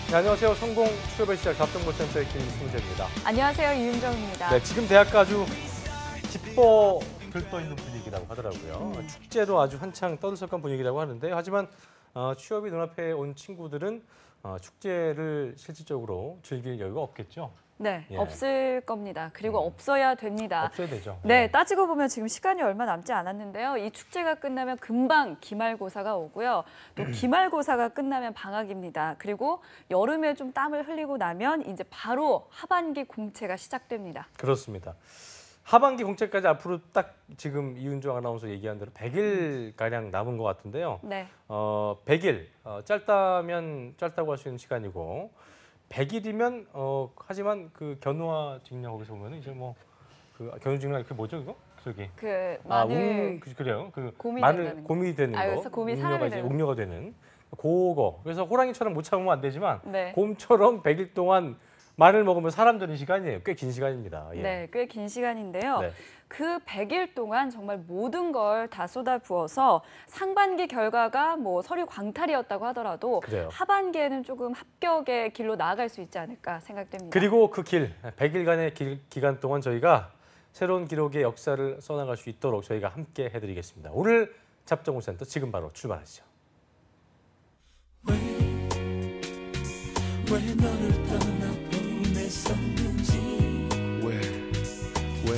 네, 안녕하세요. 성공 취업의 시작 답정보센터의 김승재입니다. 안녕하세요. 이윤정입니다. 네, 지금 대학가 아주 기뻐 들떠 있는 분위기라고 하더라고요. 축제도 아주 한창 떠들썩한 분위기라고 하는데 하지만 취업이 눈앞에 온 친구들은 축제를 실질적으로 즐길 여유가 없겠죠. 네, 예. 없을 겁니다. 그리고 없어야 됩니다. 없어야 되죠. 네, 따지고 보면 지금 시간이 얼마 남지 않았는데요. 이 축제가 끝나면 금방 기말고사가 오고요. 또 기말고사가 끝나면 방학입니다. 그리고 여름에 좀 땀을 흘리고 나면 이제 바로 하반기 공채가 시작됩니다. 그렇습니다. 하반기 공채까지 앞으로 딱 지금 이윤정 아나운서 얘기한 대로 100일가량 남은 것 같은데요. 네. 100일, 짧다면 짧다고 할 수 있는 시간이고 100일이면 하지만 그 견우와 직녀 거기서 보면은 이제 뭐 그 견우직녀 그 뭐죠 이거? 저기 마늘 그래요. 그 곰이 마늘 된다는 곰이 되는 거. 그래서 곰이 사람이 되는 옥녀가 되는 그거. 그래서 호랑이처럼 못 참으면 안 되지만 네. 곰처럼 100일 동안 마늘 먹으면 사람 되는 시간이에요. 꽤 긴 시간입니다. 예. 네, 꽤 긴 시간인데요. 네. 그 100일 동안 정말 모든 걸 다 쏟아부어서 상반기 결과가 뭐 서류 광탈이었다고 하더라도 그래요. 하반기에는 조금 합격의 길로 나아갈 수 있지 않을까 생각됩니다. 그리고 그 100일간의 기간 동안 저희가 새로운 기록의 역사를 써나갈 수 있도록 저희가 함께 해드리겠습니다. 오늘 잡정호센터 지금 바로 출발하시죠. 왜 너를 떠나보냈었는지 널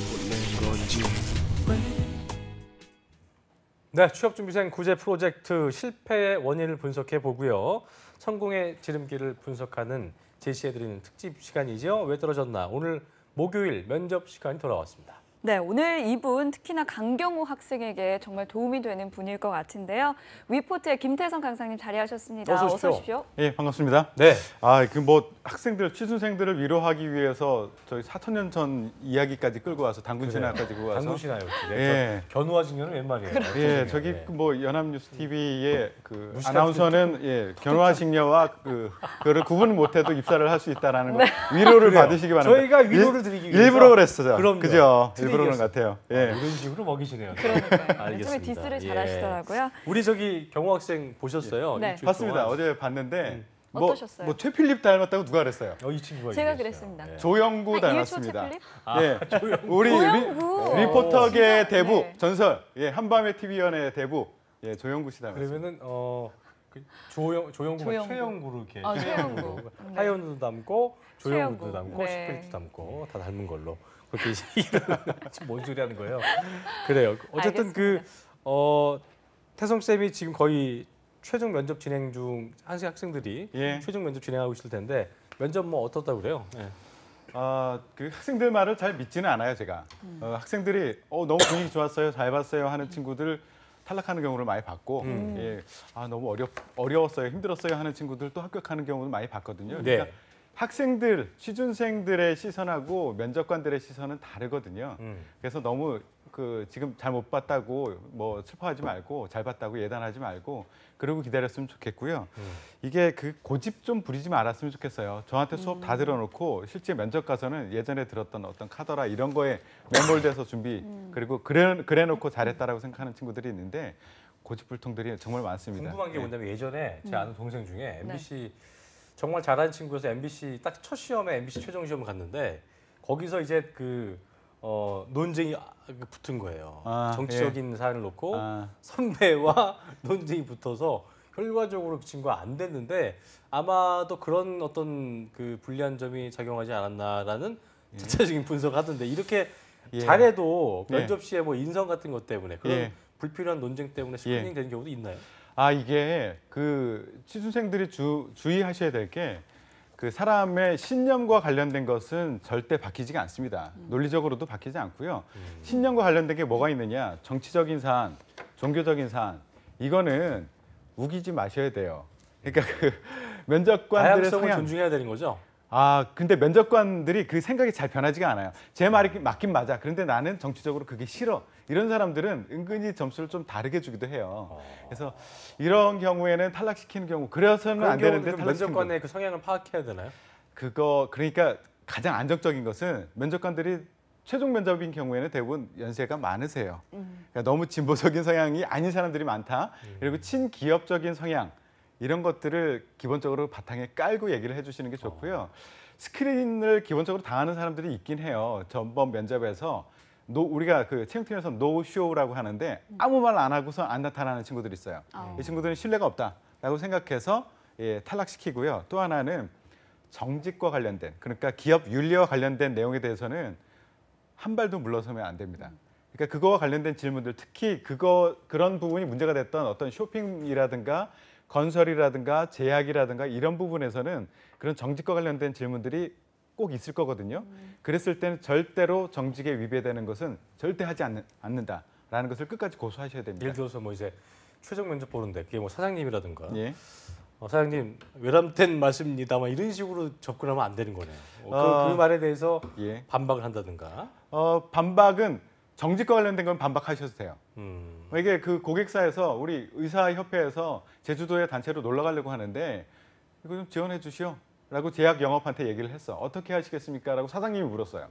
보낸 건지 네, 취업준비생 구제 프로젝트 실패의 원인을 분석해 보고요. 성공의 지름길을 분석하는 제시해드리는 특집 시간이죠. 왜 떨어졌나? 오늘 목요일 면접 시간이 돌아왔습니다. 네, 오늘 이분 특히나 강경호 학생에게 정말 도움이 되는 분일 것 같은데요. 위포트의 김태성 강사님 자리하셨습니다. 어서 오십시오. 예, 반갑습니다. 네. 그 뭐 학생들, 취준생들을 위로하기 위해서 저희 4천년 전 이야기까지 끌고 와서 당군 신화까지 끌고 와서 당구시나요? 예. 견우와 직녀는 웬 말이에요? 예, 저기 뭐 연합뉴스 TV의 그 무식한 아나운서는 견우와 직녀와 그거를 구분 못해도 입사를 할 수 있다라는 거 위로를 그래요. 받으시기 바랍니다. 저희가 위로를 드리기 위해서 일부러 그랬어요. 그럼요. 그죠? 일부러 그런 트릭이었어요. 것 같아요. 예. 이런 식으로 먹이시네요. 그러니까요. 알겠습니다. 요즘에 디스를 예. 잘하시더라고요. 우리 저기 경호 학생 보셨어요? 네. 일주일 봤습니다. 동안. 어제 봤는데 어떠셨어요? 뭐 최필립 닮았다고 누가 그랬어요? 이 친구가 제가 얘기했어요. 그랬습니다. 예. 조영구 일초 닮았습니다. 채플립? 예, 우리 조영구. 리포터계 진짜, 대부 네. 전설, 한밤의 TV연의 대부, 조영구 씨 닮았습니다. 그러면은 그 조영구가 최영구로 이렇게 최영구. 네. 하연우도 닮고 조영구도 최영구. 닮고 네. 시크릿도 닮고 다 닮은 걸로 그렇게 얘기를 지금 뭔 소리 하는 거예요? 그래요. 어쨌든 태성 쌤이 지금 거의 최종 면접 진행 중 학생들이 예. 최종 면접 진행하고 있을 텐데 면접 뭐 어떻다고 그래요? 예. 그 학생들 말을 잘 믿지는 않아요, 제가. 학생들이 너무 분위기 좋았어요, 잘 봤어요 하는 친구들 탈락하는 경우를 많이 봤고, 너무 어려웠어요, 힘들었어요 하는 친구들 또 합격하는 경우도 많이 봤거든요. 그러니까 네. 학생들, 취준생들의 시선하고 면접관들의 시선은 다르거든요. 그래서 너무 지금 잘 못 봤다고 뭐 슬퍼하지 말고 잘 봤다고 예단하지 말고 그러고 기다렸으면 좋겠고요. 이게 고집 좀 부리지 말았으면 좋겠어요. 저한테 수업 다 들어놓고 실제 면접 가서는 예전에 들었던 어떤 카더라 이런 거에 매몰돼서 준비 그리고 그래놓고 잘했다라고 생각하는 친구들이 있는데 고집불통들이 정말 많습니다. 궁금한 게 뭐냐면 예전에 제 아는 동생 중에 네. MBC 정말 잘하는 친구여서 MBC 딱 첫 시험에 MBC 최종 시험 갔는데 거기서 이제 논쟁이 붙은 거예요. 정치적인 사안을 놓고 선배와 논쟁이 붙어서 결과적으로 그 친구가 안 됐는데 아마도 그런 어떤 불리한 점이 작용하지 않았나라는 자체적인 분석하던데 이렇게 잘해도 면접 시에 뭐 인성 같은 것 때문에 그런 불필요한 논쟁 때문에 스크리닝 되는 경우도 있나요? 이게 취준생들이 주의하셔야 될 게 사람의 신념과 관련된 것은 절대 바뀌지가 않습니다. 논리적으로도 바뀌지 않고요. 신념과 관련된 게 뭐가 있느냐? 정치적인 사안, 종교적인 사안. 이거는 우기지 마셔야 돼요. 그러니까 면접관들의 다양성을 성향. 존중해야 되는 거죠? 근데 면접관들이 그 생각이 잘 변하지가 않아요. 제 말이 맞긴 맞아. 그런데 나는 정치적으로 그게 싫어. 이런 사람들은 은근히 점수를 좀 다르게 주기도 해요. 그래서 이런 경우에는 탈락시키는 경우, 그래서는 안 되는데 탈락시키는 면접관의 그 성향을 파악해야 되나요? 그러니까 가장 안정적인 것은 면접관들이 최종 면접인 경우에는 대부분 연세가 많으세요. 그러니까 너무 진보적인 성향이 아닌 사람들이 많다. 그리고 친기업적인 성향, 이런 것들을 기본적으로 바탕에 깔고 얘기를 해주시는 게 좋고요. 스크린을 기본적으로 당하는 사람들이 있긴 해요. 전번 면접에서 우리가 그 채용팀에서 노쇼라고 하는데 아무 말 안 하고서 안 나타나는 친구들이 있어요. 이 친구들은 신뢰가 없다라고 생각해서 탈락시키고요. 또 하나는 정직과 관련된, 그러니까 기업 윤리와 관련된 내용에 대해서는 한 발도 물러서면 안 됩니다. 그러니까 그거와 관련된 질문들, 특히 그런 부분이 문제가 됐던 어떤 쇼핑이라든가 건설이라든가 제약이라든가 이런 부분에서는 그런 정직과 관련된 질문들이 꼭 있을 거거든요. 그랬을 때는 절대로 정직에 위배되는 것은 절대 하지 않는다라는 것을 끝까지 고수하셔야 됩니다. 예를 들어서 뭐 이제 최종 면접 보는데 그게 뭐 사장님이라든가 예. 사장님 외람된 말씀입니다. 막 이런 식으로 접근하면 안 되는 거네요. 그 말에 대해서 예. 반박을 한다든가. 반박은 정직과 관련된 건 반박하셔도 돼요. 이게 그 고객사에서 우리 의사협회에서 제주도에 단체로 놀러 가려고 하는데 이거 좀 지원해 주시오라고 제약 영업한테 얘기를 했어. 어떻게 하시겠습니까?라고 사장님이 물었어요.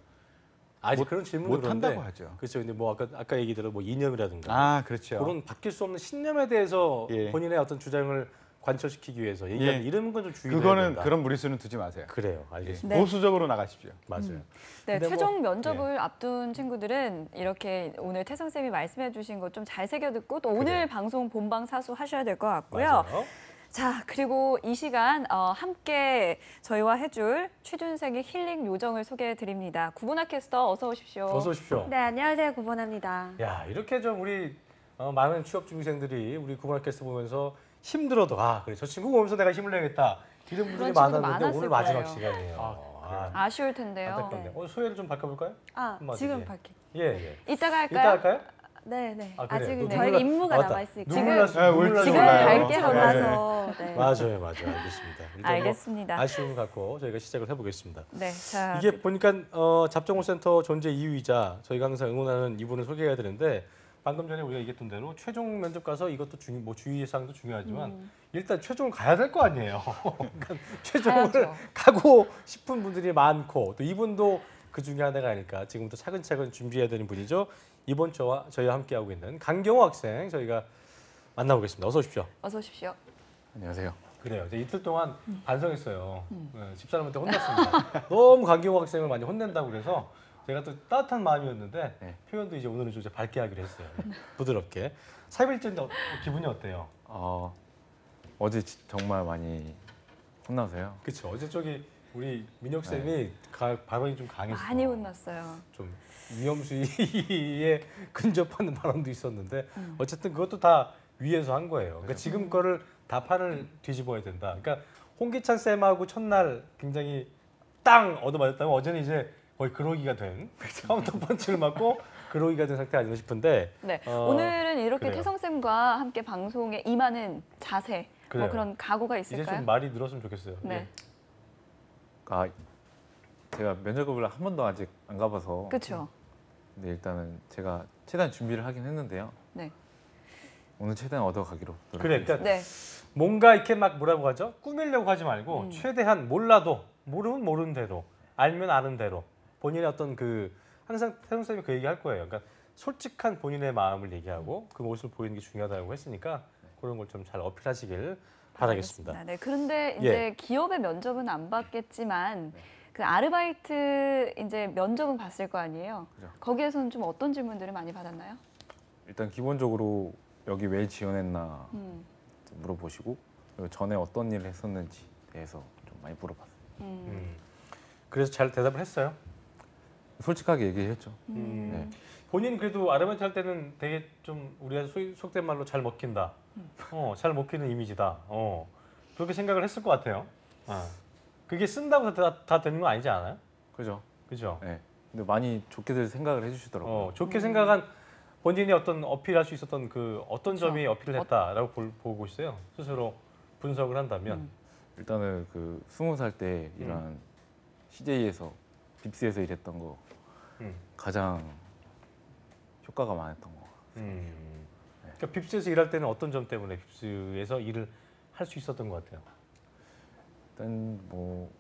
아직 그런 질문을 못 한다고 하죠. 그렇죠. 근데 뭐 아까 얘기 들어 뭐 이념이라든가 그렇죠. 그런 바뀔 수 없는 신념에 대해서 예. 본인의 어떤 주장을 관철시키기 위해서 얘기하는 이런 건 좀 주의해야 그거는 된다. 그런 무리수는 두지 마세요. 그래요. 알겠습니다. 네. 보수적으로 나가십시오. 맞아요. 네, 근데 최종 뭐, 면접을 앞둔 친구들은 이렇게 오늘 태성 쌤이 말씀해 주신 것 좀 잘 새겨 듣고 또 오늘 방송 본방 사수 하셔야 될 것 같고요. 맞아요. 자, 그리고 이 시간 함께 저희와 해줄 취준생의 힐링 요정을 소개해 드립니다. 구보나 캐스터 어서 오십시오. 어서 오십시오. 네, 안녕하세요. 구본아입니다. 야, 이렇게 좀 우리 많은 취업 준비생들이 우리 구보나 캐스터 보면서 힘들어도 그래 저 친구 보면서 내가 힘을 내야겠다 이런 분들이 그런 친구도 많았는데 많았을 오늘 마지막 거예요. 시간이에요. 아쉬울 텐데요. 안타깝네. 소개를 좀 바꿔볼까요? 한마디. 지금 밝히. 예. 이따가 이따 할까요? 할까요? 네. 그래요? 아직은 또 저희가 눈물 임무가 맞다. 남아 있으니까. 눈물 지금- 났어요. 눈물 나서 지금 몰라요. 밝게 맞아요. 올라서. 네. 맞아요. 알겠습니다. 일단 알겠습니다. 뭐 아쉬움을 갖고 저희가 시작을 해보겠습니다. 네, 자 이게 보니까 잡정호센터 존재 이유이자 저희가 항상 응원하는 이분을 소개해야 되는데 방금 전에 우리가 얘기했던 대로 최종 면접 가서 이것도 주의사항도 중요하지만 일단 최종을 가야 될 거 아니에요. 그러니까 최종을 가야죠. 가고 싶은 분들이 많고 또 이분도 그 중에 하나가 아닐까 지금부터 차근차근 준비해야 되는 분이죠. 이번 저희와 함께하고 있는 강경호 학생 저희가 만나보겠습니다. 어서 오십시오. 어서 오십시오. 안녕하세요. 그래요. 이제 이틀 동안 반성했어요. 집사람한테 혼났습니다. 너무 강경호 학생을 많이 혼낸다고 그래서 제가 또 따뜻한 마음이었는데 표현도 이제 오늘은 좀 밝게 하기로 했어요. 부드럽게. 3일째 기분이 어때요? 어제 정말 많이 혼나서요. 그렇죠. 어제 우리 민혁 쌤이 발언이 좀 강했어요. 많이 혼났어요. 좀 위험수위에 근접하는 발언도 있었는데 어쨌든 그것도 다 위에서 한 거예요. 그러니까 지금 거를 다 판을 뒤집어야 된다. 그러니까 홍기찬 쌤하고 첫날 굉장히 땅 얻어맞았다면 어제는 이제 거의 그러기가 된 카운터 펀치를 맞고 그러기가 된 상태 아닌가 싶은데 네, 오늘은 이렇게 그래요. 태성 쌤과 함께 방송에 임하는 자세, 뭐 그래요. 그런 각오가 이제 있을까요? 좀 말이 늘었으면 좋겠어요. 네, 제가 면접을 한 번도 아직 안 가봐서. 그렇죠. 근데 일단은 제가 최대한 준비를 하긴 했는데요. 네, 오늘 최대한 얻어가기로. 그래, 그러니까 네, 뭔가 이렇게 막 뭐라고 하죠? 꾸미려고 하지 말고 최대한 몰라도 모르면 모르는 대로 알면 아는 대로 본인의 어떤 항상 태성 쌤이 그 얘기 할 거예요. 그러니까 솔직한 본인의 마음을 얘기하고 그 모습을 보이는 게 중요하다고 했으니까 그런 걸 좀 잘 어필하시길 바라겠습니다. 네, 그런데 예. 이제 기업의 면접은 안 받겠지만 그 아르바이트 이제 면접은 봤을 거 아니에요. 그죠. 거기에서는 좀 어떤 질문들을 많이 받았나요? 일단 기본적으로 여기 왜 지원했나 물어보시고 그리고 전에 어떤 일을 했었는지 대해서 좀 많이 물어봤어요. 그래서 잘 대답을 했어요. 솔직하게 얘기했죠. 네. 본인 그래도 아르바이트 할 때는 되게 좀 우리가 속된 말로 잘 먹힌다. 잘 먹히는 이미지다. 그렇게 생각을 했을 것 같아요. 그게 쓴다고 다 되는 건 아니지 않아요? 그죠? 그죠? 네. 근데 많이 좋게들 생각을 해주시더라고요. 좋게 생각한 본인이 어떤 어필할 수 있었던 어떤 그쵸. 점이 어필을 했다라고 보고 있어요. 스스로 분석을 한다면. 일단은 20살 때 일한 CJ에서 빕스에서 일했던 거 가장 효과가 많았던 거. 그러니까 빕스에서 일할 때는 어떤 점 때문에 빕스에서 일을 할 수 있었던 것 같아요. 일단 뭐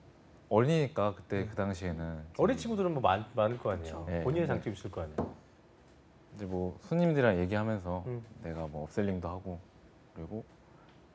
어리니까 그때 그 당시에는 어린 친구들은 뭐 많을 거 아니에요. 네. 본인의 장점이 있을 거 아니에요. 이제 뭐 손님들이랑 얘기하면서 음. 내가 뭐 업셀링도 하고 그리고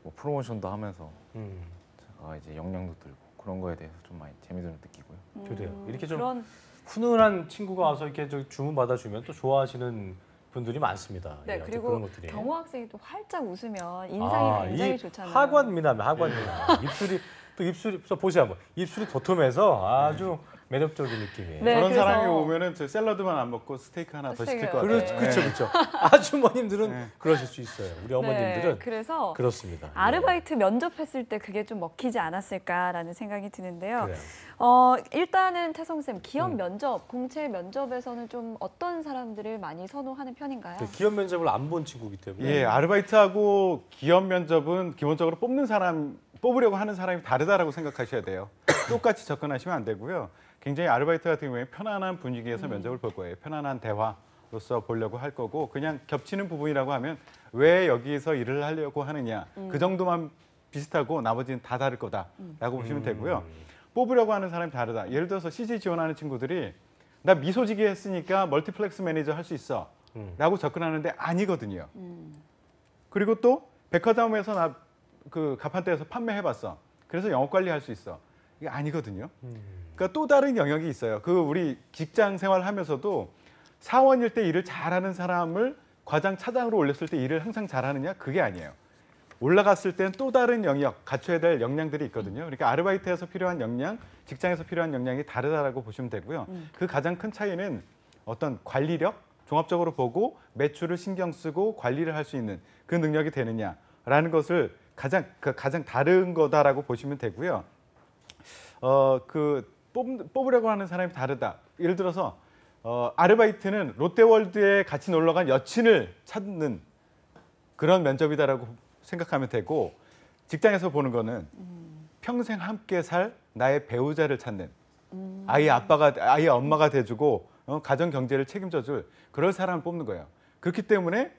뭐 프로모션도 하면서 제가 이제 역량도 들고 그런 거에 대해서 좀 많이 재미도 느끼고요. 그래요. 이렇게 좀 그런 훈훈한 친구가 와서 이렇게 저 주문 받아주면 또 좋아하시는 분들이 많습니다. 네, 예, 어떤 그리고 그런 것들이. 경호 학생이 또 활짝 웃으면 인상이 굉장히 이 좋잖아요. 하관 미남, 하관 미남. 입술이 또 입술이 보세요 한번. 입술이 도톰해서 아주 매력적인 느낌이에요. 네, 그런 그래서- 사람이 오면은 저 샐러드만 안 먹고 스테이크 하나 더 시킬 것 같아요. 네. 그렇죠. 아주머님들은 그러실 수 있어요. 우리 어머님들은 네, 그래서 그렇습니다. 예. 아르바이트 면접했을 때 그게 좀 먹히지 않았을까라는 생각이 드는데요. 그래요. 일단은 태성쌤, 기업 면접, 공채 면접에서는 좀 어떤 사람들을 많이 선호하는 편인가요? 그 기업 면접을 안 본 친구기 때문에 예, 아르바이트하고 기업 면접은 기본적으로 뽑으려고 하는 사람이 다르다라고 생각하셔야 돼요. 똑같이 접근하시면 안 되고요. 굉장히 아르바이트 같은 경우에 편안한 분위기에서 면접을 볼 거예요. 편안한 대화로서 보려고 할 거고 그냥 겹치는 부분이라고 하면 왜 여기서 일을 하려고 하느냐 그 정도만 비슷하고 나머지는 다 다를 거다라고 보시면 되고요. 뽑으려고 하는 사람이 다르다. 예를 들어서 CG 지원하는 친구들이 나 미소지기 했으니까 멀티플렉스 매니저 할 수 있어 라고 접근하는데 아니거든요. 그리고 또 백화점에서 나 그 가판대에서 판매해봤어. 그래서 영업 관리할 수 있어. 이게 아니거든요. 그러니까 또 다른 영역이 있어요. 그 우리 직장 생활하면서도 사원일 때 일을 잘하는 사람을 과장 차장으로 올렸을 때 일을 항상 잘하느냐? 그게 아니에요. 올라갔을 땐 또 다른 영역, 갖춰야 될 역량들이 있거든요. 그러니까 아르바이트에서 필요한 역량, 직장에서 필요한 역량이 다르다라고 보시면 되고요. 그 가장 큰 차이는 어떤 관리력, 종합적으로 보고 매출을 신경 쓰고 관리를 할 수 있는 그 능력이 되느냐라는 것을 가장 다른 거다라고 보시면 되고요. 뽑으려고 하는 사람이 다르다. 예를 들어서 아르바이트는 롯데월드에 같이 놀러 간 여친을 찾는 그런 면접이다라고 생각하면 되고 직장에서 보는 거는 평생 함께 살 나의 배우자를 찾는 아이의 엄마가 돼주고 가정 경제를 책임져줄 그런 사람을 뽑는 거예요. 그렇기 때문에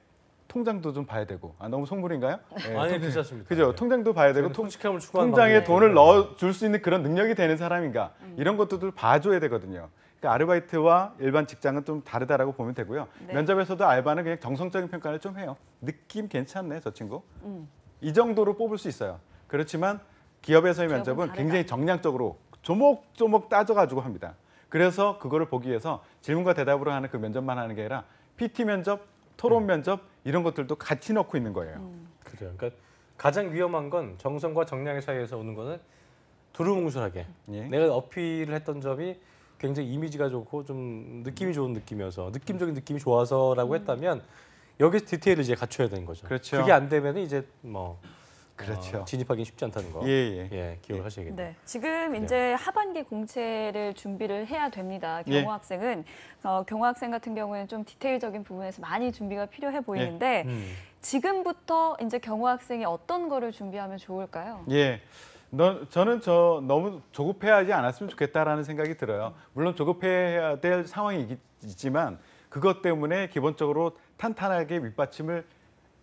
통장도 좀 봐야 되고 너무 속물인가요? 네, 아니 괜찮습니다. 그죠? 예. 통장도 봐야 되고 솔직함을 추구하는 통장에 방법이기 돈을 때문에. 넣어줄 수 있는 그런 능력이 되는 사람인가 이런 것들도 봐줘야 되거든요. 그러니까 아르바이트와 일반 직장은 좀 다르다라고 보면 되고요. 네. 면접에서도 알바는 그냥 정성적인 평가를 좀 해요. 느낌 괜찮네 저 친구. 이 정도로 뽑을 수 있어요. 그렇지만 기업에서의 기업은 면접은 다르다. 굉장히 정량적으로 조목조목 따져가지고 합니다. 그래서 그거를 보기 위해서 질문과 대답으로 하는 그 면접만 하는 게 아니라 PT 면접, 토론 면접 이런 것들도 같이 넣고 있는 거예요. 그래요. 그러니까 가장 위험한 건 정성과 정량의 사이에서 오는 거는 두루뭉술하게 예. 내가 어필을 했던 점이 굉장히 이미지가 좋고 좀 느낌이 좋은 느낌이어서 느낌적인 느낌이 좋아서라고 했다면 여기서 디테일을 이제 갖춰야 되는 거죠. 그렇죠. 그게 안 되면 이제 뭐 그렇죠. 진입하기 쉽지 않다는 거. 예. 기억을 하셔야겠네요. 네, 지금 이제 하반기 공채를 준비를 해야 됩니다. 예. 경호학생은 경호학생 같은 경우에는 좀 디테일적인 부분에서 많이 준비가 필요해 보이는데 지금부터 이제 경호학생이 어떤 거를 준비하면 좋을까요? 예. 저는 너무 조급해하지 않았으면 좋겠다라는 생각이 들어요. 물론 조급해야 될 상황이지만 그것 때문에 기본적으로 탄탄하게 밑받침을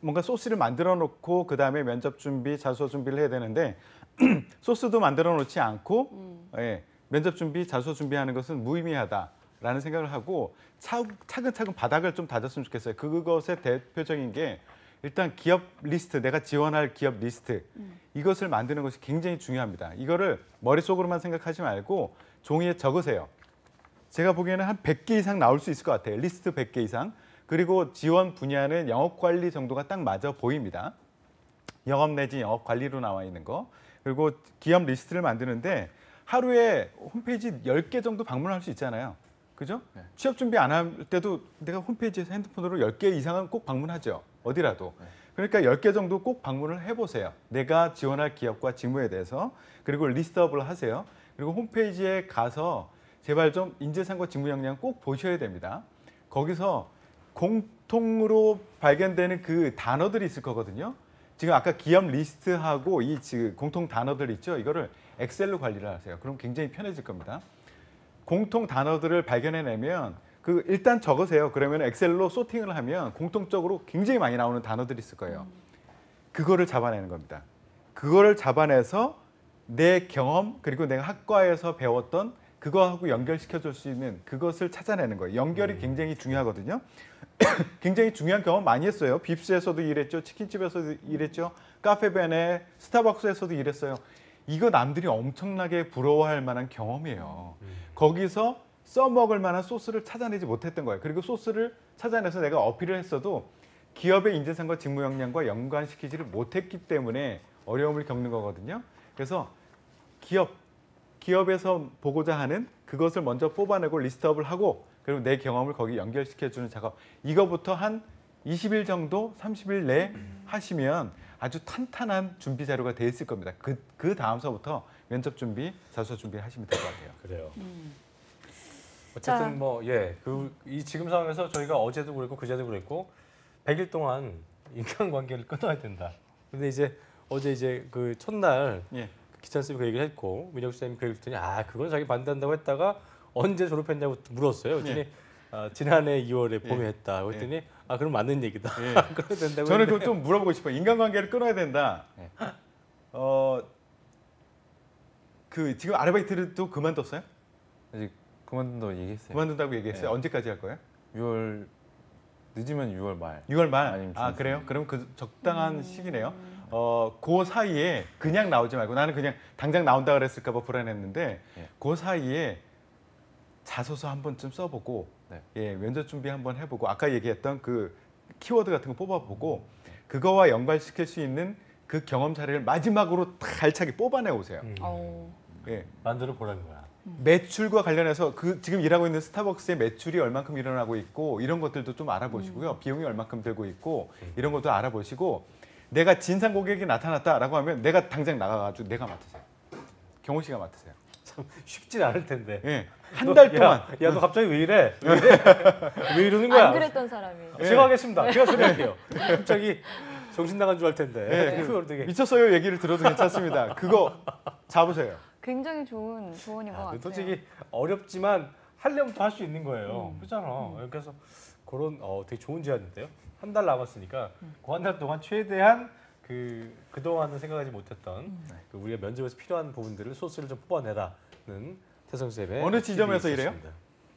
뭔가 소스를 만들어 놓고 그다음에 면접 준비, 자소서 준비를 해야 되는데 소스도 만들어 놓지 않고 면접 준비, 자소서 준비하는 것은 무의미하다라는 생각을 하고 차근차근 바닥을 좀 다졌으면 좋겠어요. 그것의 대표적인 게 일단 기업 리스트, 내가 지원할 기업 리스트 이것을 만드는 것이 굉장히 중요합니다. 이거를 머릿속으로만 생각하지 말고 종이에 적으세요. 제가 보기에는 한 100개 이상 나올 수 있을 것 같아요. 리스트 100개 이상. 그리고 지원 분야는 영업관리 정도가 딱 맞아 보입니다. 영업 내지 영업관리로 나와 있는 거. 그리고 기업 리스트를 만드는데 하루에 홈페이지 10개 정도 방문할 수 있잖아요. 그죠? 네. 취업 준비 안 할 때도 내가 홈페이지에서 핸드폰으로 10개 이상은 꼭 방문하죠. 어디라도. 그러니까 10개 정도 꼭 방문을 해보세요. 내가 지원할 기업과 직무에 대해서. 그리고 리스트업을 하세요. 그리고 홈페이지에 가서 제발 좀 인재상과 직무 역량 꼭 보셔야 됩니다. 거기서 공통으로 발견되는 그 단어들이 있을 거거든요. 지금 아까 기업 리스트하고 이 공통 단어들 있죠. 이거를 엑셀로 관리를 하세요. 그럼 굉장히 편해질 겁니다. 공통 단어들을 발견해내면 일단 적으세요. 그러면 엑셀로 소팅을 하면 공통적으로 굉장히 많이 나오는 단어들이 있을 거예요. 그거를 잡아내는 겁니다. 그거를 잡아내서 내 경험 그리고 내가 학과에서 배웠던 그거하고 연결시켜줄 수 있는 그것을 찾아내는 거예요. 연결이 굉장히 중요하거든요. 굉장히 중요한 경험 많이 했어요. 빕스에서도 일했죠. 치킨집에서도 일했죠. 카페벤에 스타벅스에서도 일했어요. 이거 남들이 엄청나게 부러워할 만한 경험이에요. 거기서 써먹을 만한 소스를 찾아내지 못했던 거예요. 그리고 소스를 찾아내서 내가 어필을 했어도 기업의 인재상과 직무 역량과 연관시키지를 못했기 때문에 어려움을 겪는 거거든요. 그래서 기업에서 보고자 하는 그것을 먼저 뽑아내고 리스트업을 하고 그리고 내 경험을 거기 연결시켜주는 작업. 이거부터 한 20일 정도, 30일 내에 하시면 아주 탄탄한 준비 자료가 돼 있을 겁니다. 그 다음서부터 면접 준비, 자소서 준비를 하시면 될 것 같아요. 그래요. 어쨌든 뭐 이 지금 상황에서 저희가 어제도 그랬고 그제도 그랬고 100일 동안 인간관계를 끊어야 된다. 근데 이제 어제 이제 그 첫날 기찬 쌤이 그 얘기를 했고 민혁 쌤이 그 얘기를 했더니 그건 자기 반대한다고 했다가 언제 졸업했냐고 물었어요. 그랬더니 지난해 2월에 봄에 했다. 그랬더니 그럼 맞는 얘기다. 그래야 된다고. 저는 그걸 좀 물어보고 싶어요. 인간관계를 끊어야 된다. 그 지금 아르바이트를 또 그만뒀어요? 아직 그만둔다고 얘기했어요. 그만둔다고 얘기했어요. 언제까지 할 거예요? 6월 늦으면 6월 말. 6월 말. 아니면 그래요? 그럼 그 적당한 시기네요. 그 사이에 그냥 나오지 말고 나는 그냥 당장 나온다 그랬을까 봐 불안했는데 그 사이에 자소서 한 번쯤 써보고 면접 준비 한번 해보고 아까 얘기했던 그 키워드 같은 거 뽑아보고 그거와 연관시킬 수 있는 그 경험 사례를 마지막으로 다 알차게 뽑아내 오세요. 만들어 보라는 거야. 매출과 관련해서 지금 일하고 있는 스타벅스의 매출이 얼만큼 일어나고 있고 이런 것들도 좀 알아보시고요. 비용이 얼만큼 들고 있고 이런 것도 알아보시고 내가 진상 고객이 나타났다라고 하면 내가 당장 나가가지고 내가 맡으세요. 경호 씨가 맡으세요. 참 쉽진 않을 텐데. 한 달 동안. 야, 너 갑자기 왜 이래? 왜 이러는 거야? 안 그랬던 사람이. 제가 하겠습니다. 제가 처리할게요. 갑자기 정신 나간 줄 알 텐데. 미쳤어요 얘기를 들어도 괜찮습니다. 그거 잡으세요. 굉장히 좋은 조언인 것 같아요. 솔직히 어렵지만 하려면 또 할 수 있는 거예요. 그렇잖아. 그래서 그런 되게 좋은 제안인데요. 한 달 남았으니까 그 한 달 동안 최대한 그동안은 생각하지 못했던 우리가 면접에서 필요한 부분들을 소스를 좀 뽑아내라는 태성쌤의 어느 지점에서 일해요?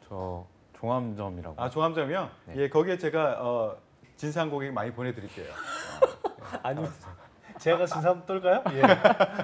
저 종암점이라고. 종암점이요? 네. 거기에 제가 진상 고객 많이 보내드릴게요. 아니면 제가 진상 떨까요?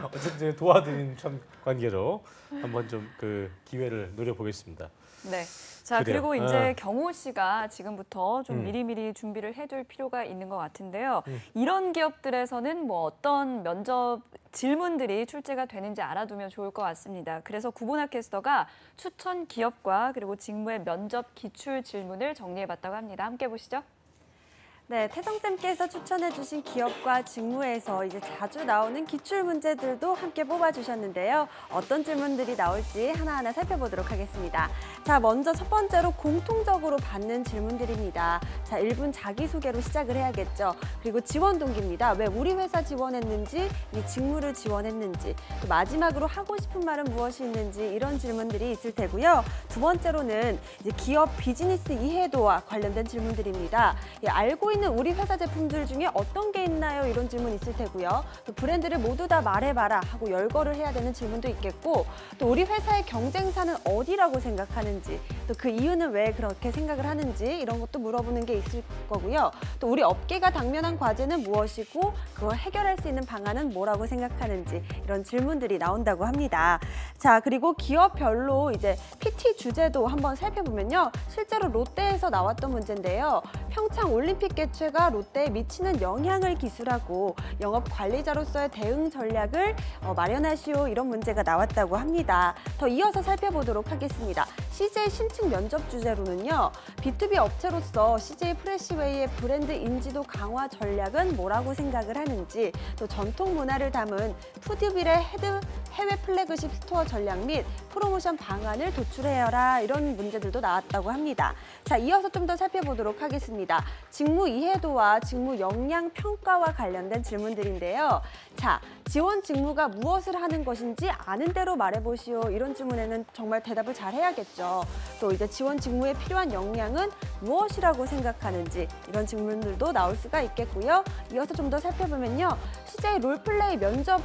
어쨌든 도와드리는 참 관계로 한번 좀 그 기회를 노려보겠습니다. 네. 자, 그래요. 그리고 이제 경호 씨가 지금부터 좀 미리미리 준비를 해둘 필요가 있는 것 같은데요. 이런 기업들에서는 뭐 어떤 면접 질문들이 출제가 되는지 알아두면 좋을 것 같습니다. 그래서 구본학 캐스터가 추천 기업과 그리고 직무의 면접 기출 질문을 정리해봤다고 합니다. 함께 보시죠. 네, 태성쌤께서 추천해주신 기업과 직무에서 이제 자주 나오는 기출 문제들도 함께 뽑아주셨는데요. 어떤 질문들이 나올지 하나하나 살펴보도록 하겠습니다. 자, 먼저 첫 번째로 공통적으로 받는 질문들입니다. 자, 1분 자기소개로 시작을 해야겠죠. 그리고 지원 동기입니다. 왜 우리 회사 지원했는지, 이 직무를 지원했는지, 또 마지막으로 하고 싶은 말은 무엇이 있는지 이런 질문들이 있을 테고요. 두 번째로는 이제 기업 비즈니스 이해도와 관련된 질문들입니다. 알고 있는 우리 회사 제품들 중에 어떤 게 있나요? 이런 질문 있을 테고요. 또 브랜드를 모두 다 말해봐라 하고 열거를 해야 되는 질문도 있겠고 또 우리 회사의 경쟁사는 어디라고 생각하는지 또 그 이유는 왜 그렇게 생각을 하는지 이런 것도 물어보는 게 있을 거고요. 또 우리 업계가 당면한 과제는 무엇이고 그걸 해결할 수 있는 방안은 뭐라고 생각하는지 이런 질문들이 나온다고 합니다. 자, 그리고 기업별로 이제 PT 주제도 한번 살펴보면요. 실제로 롯데에서 나왔던 문제인데요. 평창 올림픽 개최가 롯데에 미치는 영향을 기술하고 영업 관리자로서의 대응 전략을 마련하시오 이런 문제가 나왔다고 합니다. 더 이어서 살펴보도록 하겠습니다. CJ 신축 면접 주제로는요. B2B 업체로서 CJ 프레시웨이의 브랜드 인지도 강화 전략은 뭐라고 생각을 하는지 또 전통 문화를 담은 푸드빌의 해외 플래그십 스토어 전략 및 프로모션 방안을 도출해여라 이런 문제들도 나왔다고 합니다. 자, 이어서 좀 더 살펴보도록 하겠습니다. 직무 이해도와 직무 역량 평가와 관련된 질문들인데요. 자, 지원 직무가 무엇을 하는 것인지 아는 대로 말해보시오. 이런 질문에는 정말 대답을 잘 해야겠죠. 또 이제 지원 직무에 필요한 역량은 무엇이라고 생각하는지 이런 질문들도 나올 수가 있겠고요. 이어서 좀 더 살펴보면요. CJ 롤플레이 면접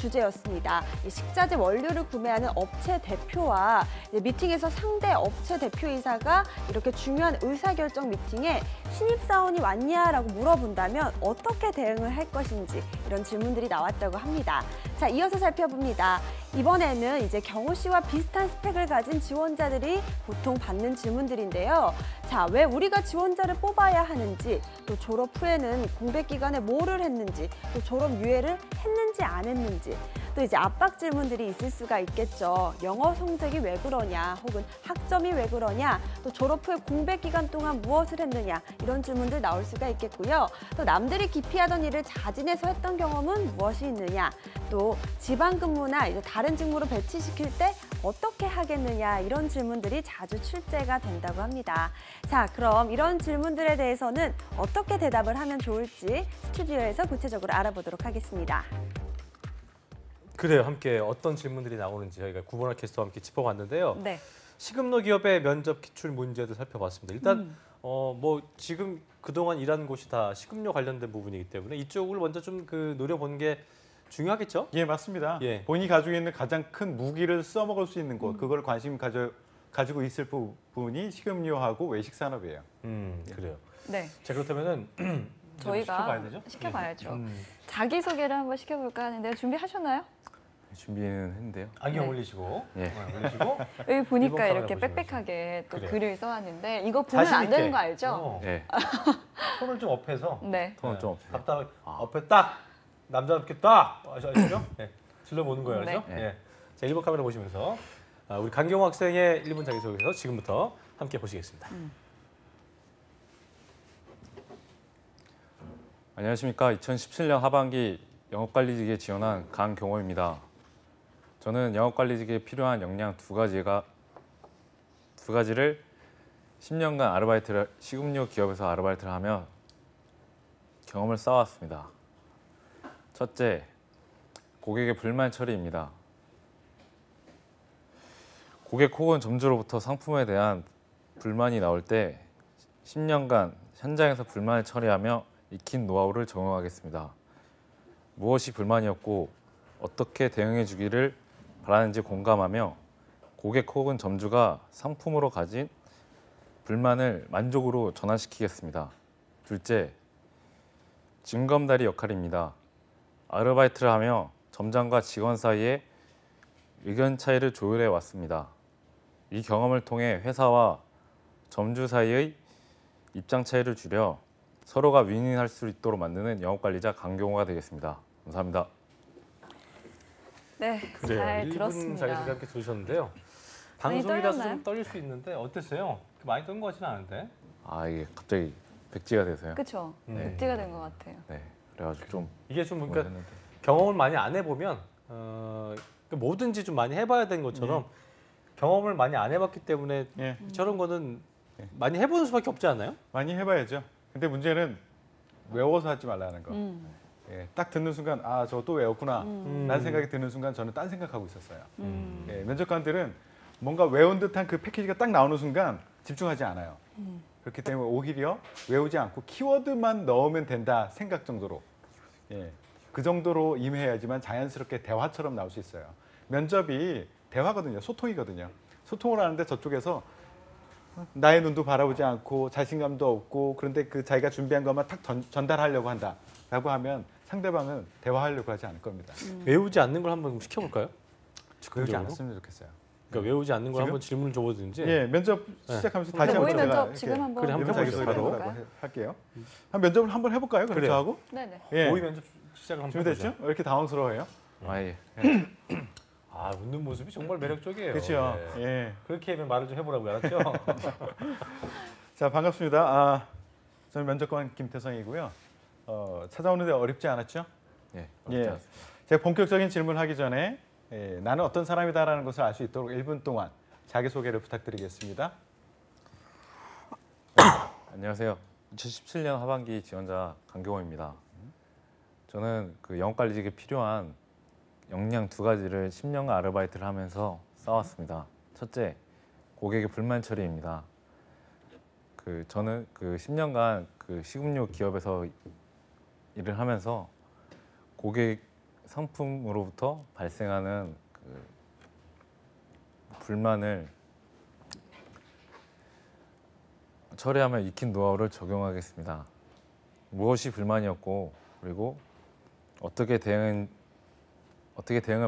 주제였습니다. 이 식자재 원료를 구매하는 업체 대표와 미팅에서 상대 업체 대표이사가 이렇게 중요한 의사결정 미팅에 신입사원이 왔냐라고 물어본다면 어떻게 대응을 할 것인지 이런 질문들이 나왔다고 합니다. 자, 이어서 살펴봅니다. 이번에는 이제 경호 씨와 비슷한 스펙을 가진 지원자들이 보통 받는 질문들인데요. 자, 왜 우리가 지원자를 뽑아야 하는지, 또 졸업 후에는 공백 기간에 뭐를 했는지, 또 졸업 유예를 했는지 안 했는지, 또 이제 압박 질문들이 있을 수가 있겠죠. 영어 성적이 왜 그러냐, 혹은 학점이 왜 그러냐, 또 졸업 후에 공백 기간 동안 무엇을 했느냐, 이런 질문들 나올 수가 있겠고요. 또 남들이 기피하던 일을 자진해서 했던 경험은 무엇이 있느냐, 또 지방 근무나 이제 다른 직무로 배치시킬 때 어떻게 하겠느냐, 이런 질문들이 자주 출제가 된다고 합니다. 자, 그럼 이런 질문들에 대해서는 어떻게 대답을 하면 좋을지 스튜디오에서 구체적으로 알아보도록 하겠습니다. 그래요. 함께 어떤 질문들이 나오는지 저희가 구본화 캐스터와 함께 짚어봤는데요. 네. 식음료 기업의 면접 기출 문제도 살펴봤습니다. 일단 뭐 지금 그동안 일한 곳이 다 식음료 관련된 부분이기 때문에 이쪽을 먼저 좀 노려보는 게 중요하겠죠? 예, 맞습니다. 예. 본인이 가지고 있는 가장 큰 무기를 써먹을 수 있는 곳, 그걸 관심 가지고 있을 부분이 식음료하고 외식 산업이에요. 그래요. 네. 자, 그렇다면은 저희가 시켜봐야 되죠? 시켜봐야죠. 자기소개를 한번 시켜볼까 하는데 준비하셨나요? 준비는 했는데요. 안경 네. 올리시고 예. 올리시고 여기 보니까 카메라 이렇게 보시면서. 빽빽하게 또 그래요. 글을 써왔는데 이거 보면 자신 안 되는 있게. 거 알죠? 네. 손을 좀 업해서 네. 톤을 좀 없어요. 답답하게 업해 딱 남자답게 딱 아시죠? 네. 질러보는 거예요, 그렇죠? 네. 네. 자, 1번 카메라 보시면서 우리 강경호 학생의 1분 자기소개서 지금부터 함께 보시겠습니다. 안녕하십니까. 2017년 하반기 영업관리직에 지원한 강경호입니다. 저는 영업관리직에 필요한 역량 두 가지를 10년간 식음료 기업에서 아르바이트를 하며 경험을 쌓아왔습니다. 첫째, 고객의 불만 처리입니다. 고객 혹은 점주로부터 상품에 대한 불만이 나올 때 10년간 현장에서 불만을 처리하며 익힌 노하우를 적용하겠습니다. 무엇이 불만이었고 어떻게 대응해 주기를 바라는지 공감하며 고객 혹은 점주가 상품으로 가진 불만을 만족으로 전환시키겠습니다. 둘째, 징검다리 역할입니다. 아르바이트를 하며 점장과 직원 사이에 의견 차이를 조율해 왔습니다. 이 경험을 통해 회사와 점주 사이의 입장 차이를 줄여 서로가 윈윈할 수 있도록 만드는 영업관리자 강경호가 되겠습니다. 감사합니다. 네, 그래요. 잘 1분 들었습니다. 자기소개 함께 들으셨는데요. 많이 방송이라서 떨렸나요? 좀 떨릴 수 있는데 어땠어요? 많이 떨린 것 같지는 않은데. 이게 갑자기 백지가 돼서요. 그렇죠. 네. 백지가 된 것 같아요. 네, 그래가지고 좀 이게 좀 그러니까 했는데. 경험을 많이 안 해보면 뭐든지 좀 많이 해봐야 되는 것처럼 경험을 많이 안 해봤기 때문에 예, 저런 거는 네. 많이 해보는 수밖에 없지 않나요? 많이 해봐야죠. 근데 문제는 외워서 하지 말라는 거. 예, 딱 듣는 순간 저 또 외웠구나 라는 생각이 드는 순간 저는 딴 생각하고 있었어요. 예, 면접관들은 뭔가 외운 듯한 그 패키지가 딱 나오는 순간 집중하지 않아요. 그렇기 때문에 오히려 외우지 않고 키워드만 넣으면 된다 생각 정도로, 예, 그 정도로 임해야지만 자연스럽게 대화처럼 나올 수 있어요. 면접이 대화거든요. 소통이거든요. 소통을 하는데 저쪽에서 나의 눈도 바라보지 않고 자신감도 없고, 그런데 그 자기가 준비한 것만 탁 전달하려고 한다라고 하면 상대방은 대화하려고 하지 않을 겁니다. 외우지 않는 걸 한번 시켜볼까요? 외우지 즉흥적으로? 않았으면 좋겠어요. 그러니까 외우지 않는 걸 지금? 한번 질문을 줘보든지. 예, 면접 시작하면서 다시 네, 한번 모의 제가 면접 이렇게 지금 한번 그래, 한번 일본 해보시죠. 자기소개 바로. 한번 할게요. 한 면접을 한번 해볼까요? 그럼 그래요. 저하고? 네네. 예. 모의 면접 시작을 한번 준비됐죠? 해보죠. 왜 이렇게 당황스러워해요? 예. 웃는 모습이 정말 매력적이에요. 그렇죠. 네. 예. 그렇게 하면 말을 좀 해보라고요, 알았죠? 자, 반갑습니다. 저는 면접관 김태성이고요. 찾아오는데 어렵지 않았죠? 예. 예. 제가 본격적인 질문하기 전에 나는 어떤 사람이다라는 것을 알 수 있도록 1분 동안 자기소개를 부탁드리겠습니다. 안녕하세요. 2017년 하반기 지원자 강경호입니다. 저는 그 영업관리직에 필요한 역량 두 가지를 10년간 아르바이트를 하면서 쌓았습니다. 첫째, 고객의 불만 처리입니다. 저는 그 10년간 그 식음료 기업에서 일을 하면서 고객 상품으로부터 발생하는 그 불만을 처리하며 익힌 노하우를 적용하겠습니다. 무엇이 불만이었고 그리고 어떻게 대응을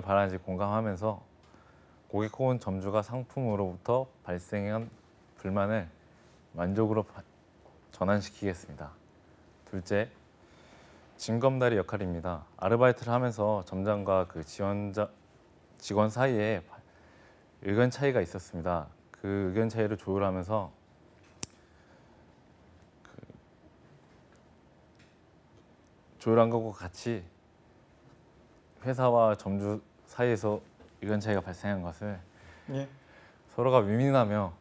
바라는지 공감하면서 고객 혹은 점주가 상품으로부터 발생한 불만을 만족으로 전환시키겠습니다. 둘째, 징검다리 역할입니다. 아르바이트를 하면서 점장과 그 직원 사이에 의견 차이가 있었습니다. 그 의견 차이를 조율하면서 조율한 것과 같이 회사와 점주 사이에서 의견 차이가 발생한 것을 예. 서로가 위민하며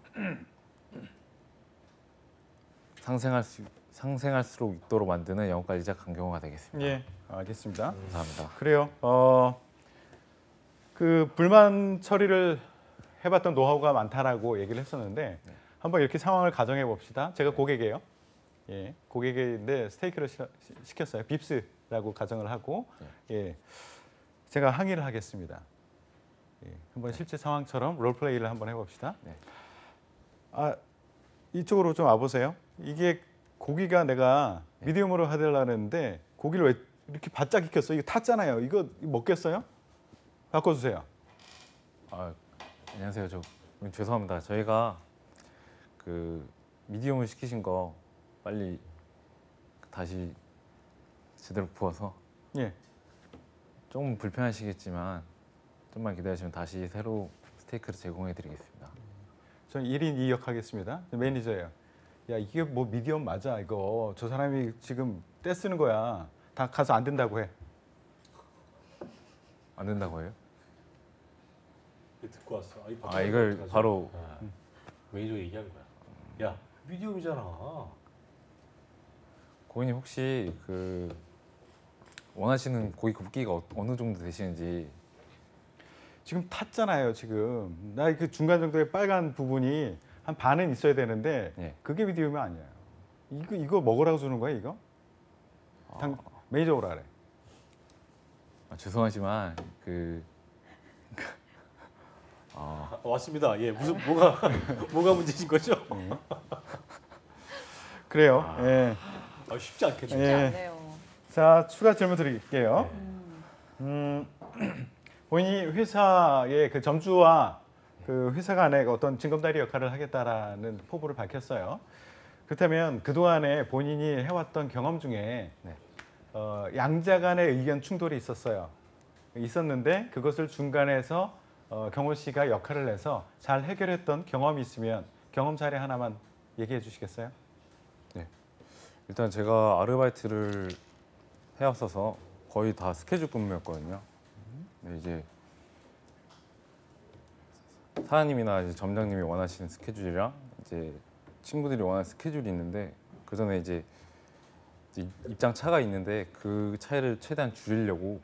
상생할수록 있도록 만드는 영업관리자 강경호가 되겠습니다. 예, 알겠습니다. 감사합니다. 그래요. 그 불만 처리를 해봤던 노하우가 많다라고 얘기를 했었는데 한번 이렇게 상황을 가정해 봅시다. 제가 고객이에요. 예, 고객인데 스테이크를 시켰어요. 빕스라고 가정을 하고 예, 제가 항의를 하겠습니다. 예, 한번 실제 상황처럼 롤플레이를 한번 해봅시다. 네. 아, 이쪽으로 좀 와보세요. 이게 고기가 내가 미디움으로 해달라는데 고기를 왜 이렇게 바짝 익혔어? 이거 탔잖아요. 이거 먹겠어요? 바꿔주세요. 안녕하세요. 죄송합니다. 저희가 그 미디움을 시키신 거 빨리 다시 제대로 부어서 예. 조금 불편하시겠지만 좀만 기다리시면 다시 새로 스테이크를 제공해 드리겠습니다. 저는 1인 2역 하겠습니다. 매니저예요. 야, 이게 뭐 미디엄 맞아 이거. 저 사람이 지금 떼 쓰는 거야. 다 가서 안 된다고 해. 안 된다고 해요? 듣고 왔어. 이걸 바로 매니저 얘기한 거야. 야, 미디움이잖아. 고객님 혹시 그 원하시는 고기 굽기가 어느 정도 되시는지. 지금 탔잖아요. 지금 나 그 중간 정도의 빨간 부분이 한 반은 있어야 되는데 예. 그게 미디움이 아니에요. 이거 먹으라고 주는 거야 이거? 매니저 오라 그래. 죄송하지만 왔습니다. 예, 무슨 뭐가 문제인 거죠? 그래요. 예. 쉽지 않겠죠. 쉽지 않네요. 자, 추가 질문 드릴게요. 본인이 회사의 그 점주와 그 회사 간의 어떤 징검다리 역할을 하겠다라는 포부를 밝혔어요. 그렇다면 그동안에 본인이 해왔던 경험 중에 네. 양자 간의 의견 충돌이 있었는데 그것을 중간에서 경호 씨가 역할을 해서 잘 해결했던 경험이 있으면 경험 사례 하나만 얘기해 주시겠어요? 일단 제가 아르바이트를 해왔어서 거의 다 스케줄 근무였거든요. 근데 이제 사장님이나 이제 점장님이 원하시는 스케줄이랑 이제 친구들이 원하는 스케줄이 있는데 그 전에 이제 입장 차가 있는데 그 차이를 최대한 줄이려고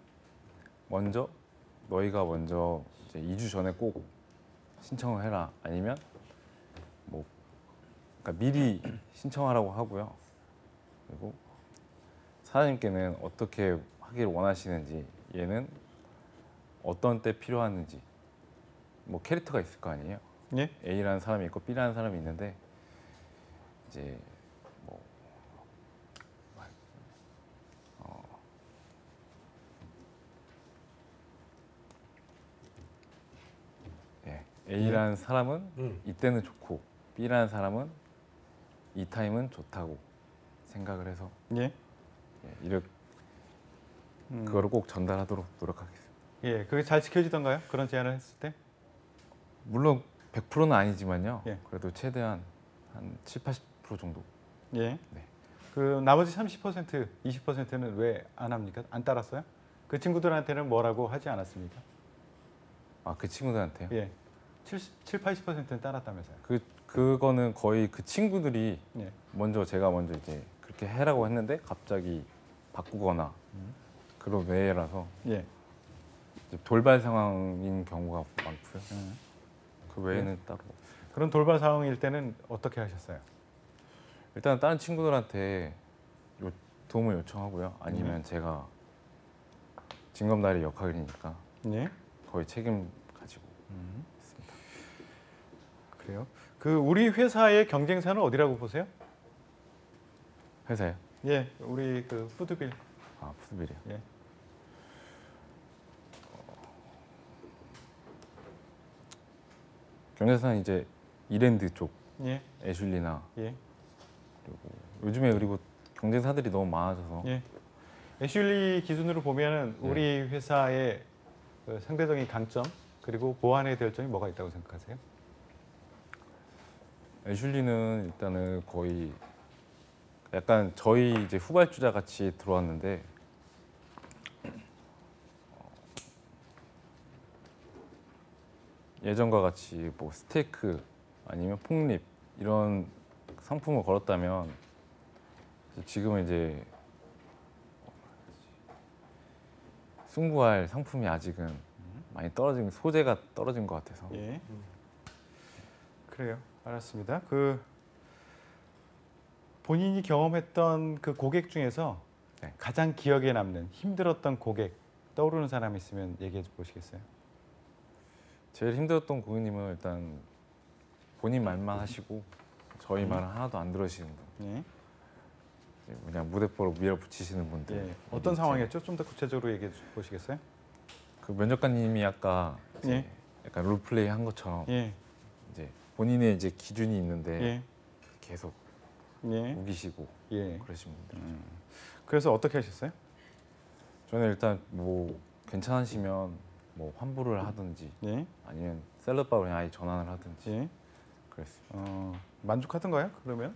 너희가 먼저 이제 2주 전에 꼭 신청을 해라. 아니면 그러니까 미리 신청하라고 하고요. 그리고 사장님께는 어떻게 하기를 원하시는지, 얘는 어떤 때 필요한지, 캐릭터가 있을 거 아니에요. 예? A라는 사람이 있고 B라는 사람이 있는데 이제 A라는 사람은 이때는 좋고 B라는 사람은 이 타임은 좋다고 생각을 해서 이렇게 그거를 꼭 전달하도록 노력하겠습니다. 예, 그게 잘 지켜지던가요? 그런 제안을 했을 때? 물론 100%는 아니지만요. 예. 그래도 최대한 한 70~80% 정도. 예. 네. 그 나머지 30%, 20%는 왜 안 합니까? 안 따랐어요? 그 친구들한테는 뭐라고 하지 않았습니까? 그 친구들한테요? 예. 80%는 따랐다면서요. 그거는 거의 그 친구들이 예. 제가 먼저 이제 그렇게 해라고 했는데 갑자기 바꾸거나 그런 외라서 예. 이제 돌발 상황인 경우가 많고요. 그 외에는 따로. 그런 돌발 상황일 때는 어떻게 하셨어요? 일단 다른 친구들한테 도움을 요청하고요. 아니면 제가 징검다리 역할이니까 예. 거의 책임 가지고 있습니다. 그래요. 그 우리 회사의 경쟁사는 어디라고 보세요? 회사요? 예, 우리 그 푸드빌. 아, 푸드빌이요. 예. 경제사는 이제 이랜드 쪽, 예. 애슐리나 예. 그리고 요즘에 그리고 경쟁사들이 너무 많아져서 예. 애슐리 기준으로 보면은 네. 우리 회사의 그 상대적인 강점 그리고 보완해야 될 점이 뭐가 있다고 생각하세요? 애슐리는 일단은 거의 약간 저희 이제 후발주자 같이 들어왔는데 예전과 같이 뭐 스테이크 아니면 폭립 이런 상품을 걸었다면 지금은 이제 승부할 상품이 아직은 많이 떨어진 소재가 떨어진 것 같아서 예. 그래요. 알았습니다. 그 본인이 경험했던 그 고객 중에서 네. 가장 기억에 남는 힘들었던 고객 떠오르는 사람 있으면 얘기해 보시겠어요? 제일 힘들었던 고객님은 일단 본인 말만 하시고 저희 말은 하나도 안 들으시는 분. 예. 그냥 무대뽀로 밀어붙이시는 분들. 예. 어떤 상황이었죠? 좀 더 구체적으로 얘기해 보시겠어요? 그 면접관님이 아까 이제 예. 약간 롤플레이 한 것처럼 예. 이제 본인의 이제 기준이 있는데 예. 계속 예. 우기시고 예. 그러신 분들. 그래서 어떻게 하셨어요? 저는 일단 뭐 괜찮으시면 뭐 환불을 하든지 예. 아니면 셀럽바로 그냥 아예 전환을 하든지 예. 그랬습니다. 만족하던가요? 그러면?